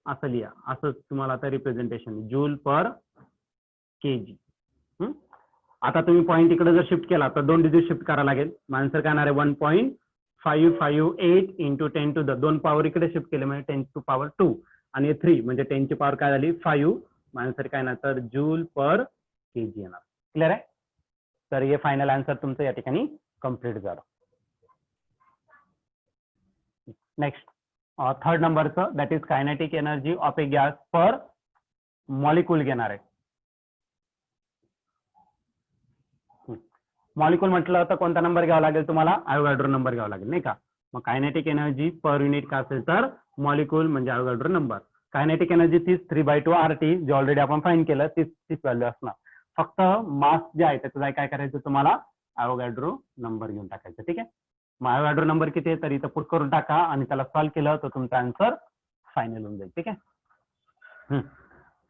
Speaker 1: असं लिहा, असं तुम्हाला आता रिप्रेझेंटेशन जूल पर केजी. आता तुम्ही पॉईंट इकडे जर शिफ्ट केला तर 2 डिजिट शिफ्ट करावं लागेल. आन्सर काय येणार आहे 1.558 इंटू 10⁻². पॉवर इकडे शिफ्ट केले म्हणजे 10⁻² आणि 3 म्हणजे 10 ची पॉवर काय झाली 5. आन्सर काय येणार तर जूल पर केजी येणार. क्लिअर आहे? तर हे फायनल आन्सर तुमचं या ठिकाणी कम्प्लीट झालं. नेक्स्ट थर्ड नंबरचं, that is kinetic energy of a gas per molecule घेणार आहे. मॉलिक्यूल म्हटलं तर कोणता नंबर घ्यावा लागेल तुम्हाला, अवोगाड्रो नंबर घ्यावा लागेल नाही का. मग कायनेटिक एनर्जी पर युनिट का असेल तर मॉलिक्यूल म्हणजे अवोगाड्रो नंबर. कायनेटिक एनर्जी तीच 3/2 RT जे ऑलरेडी आपण फाइंड केलं, तीच व्हॅल्यू असणार. फक्त मास जे आहे त्याचं काय करायचं तुम्हाला, अवोगाड्रो नंबर घेऊन टाकायचं. ठीक आहे. मग अवोगाड्रो नंबर किती आहे तर इथं पुट करून टाका आणि त्याला सॉल्व्ह केलं तर तुमचा आन्सर फायनल होऊन जाईल. ठीक आहे.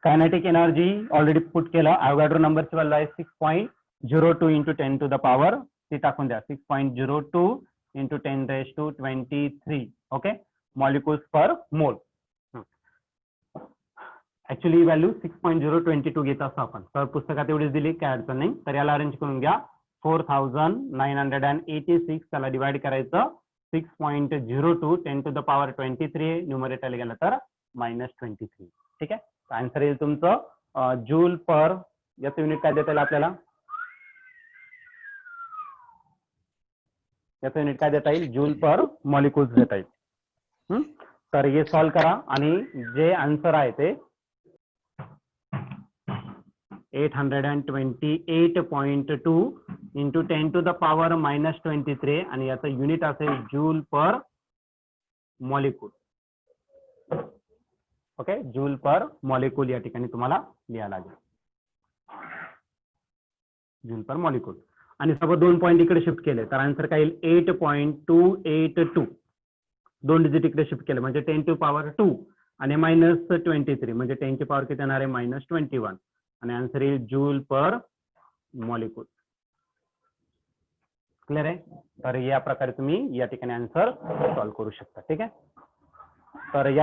Speaker 1: कायनेटिक एनर्जी ऑलरेडी पुट केलं, अवोगाड्रो नंबरची व्हॅल्यू आहे 6.02 इंटू 10⁻, ती टाकून द्या 6.02 इंटू 10⁻23. ओके. मॉलिक्युल्स पर मोल. ऍक्च्युली व्हॅल्यू 6.022 घेत असतो आपण, तर पुस्तकात एवढीच दिली, काय अडचण नाही. तर याला अरेंज करून घ्या. 4986 त्याला डिवाइड करायचं 6.02 10⁻23 न्यूमरेटरला गेलं तर -23. ठीक आहे. आन्सर येईल तुमचं जूल पर, याचं युनिट काय देता येईल आपल्याला, याचं युनिट काय देता येईल, जूल पर मॉलिक्युल्स देता येईल. तर हे सॉल्व करा आणि जे आन्सर आहे ते 828.2 इंटू 10 to the power -23 आणि याचं युनिट असेल जूल पर मॉलिक्यूल. ओके, जूल पर मॉलिक्यूल या ठिकाणी तुम्हाला लिहायला लागेल, जूल पर मॉलिक्यूल. आणि सर्व 2 पॉईंट इकडे शिफ्ट केले तर आन्सर काय येईल 8.282. 2 डिजिट इकडे शिफ्ट केले म्हणजे 10 to power 2 आणि -23 म्हणजे 10 ची पॉवर किती येणार आहे -21 आणि आन्सर येईल जूल पर मॉलिक्यूल. क्लिअर आहे. तर या प्रकारे तुम्ही या ठिकाणी आन्सर सॉल्व्ह करू शकता. ठीक आहे. तर या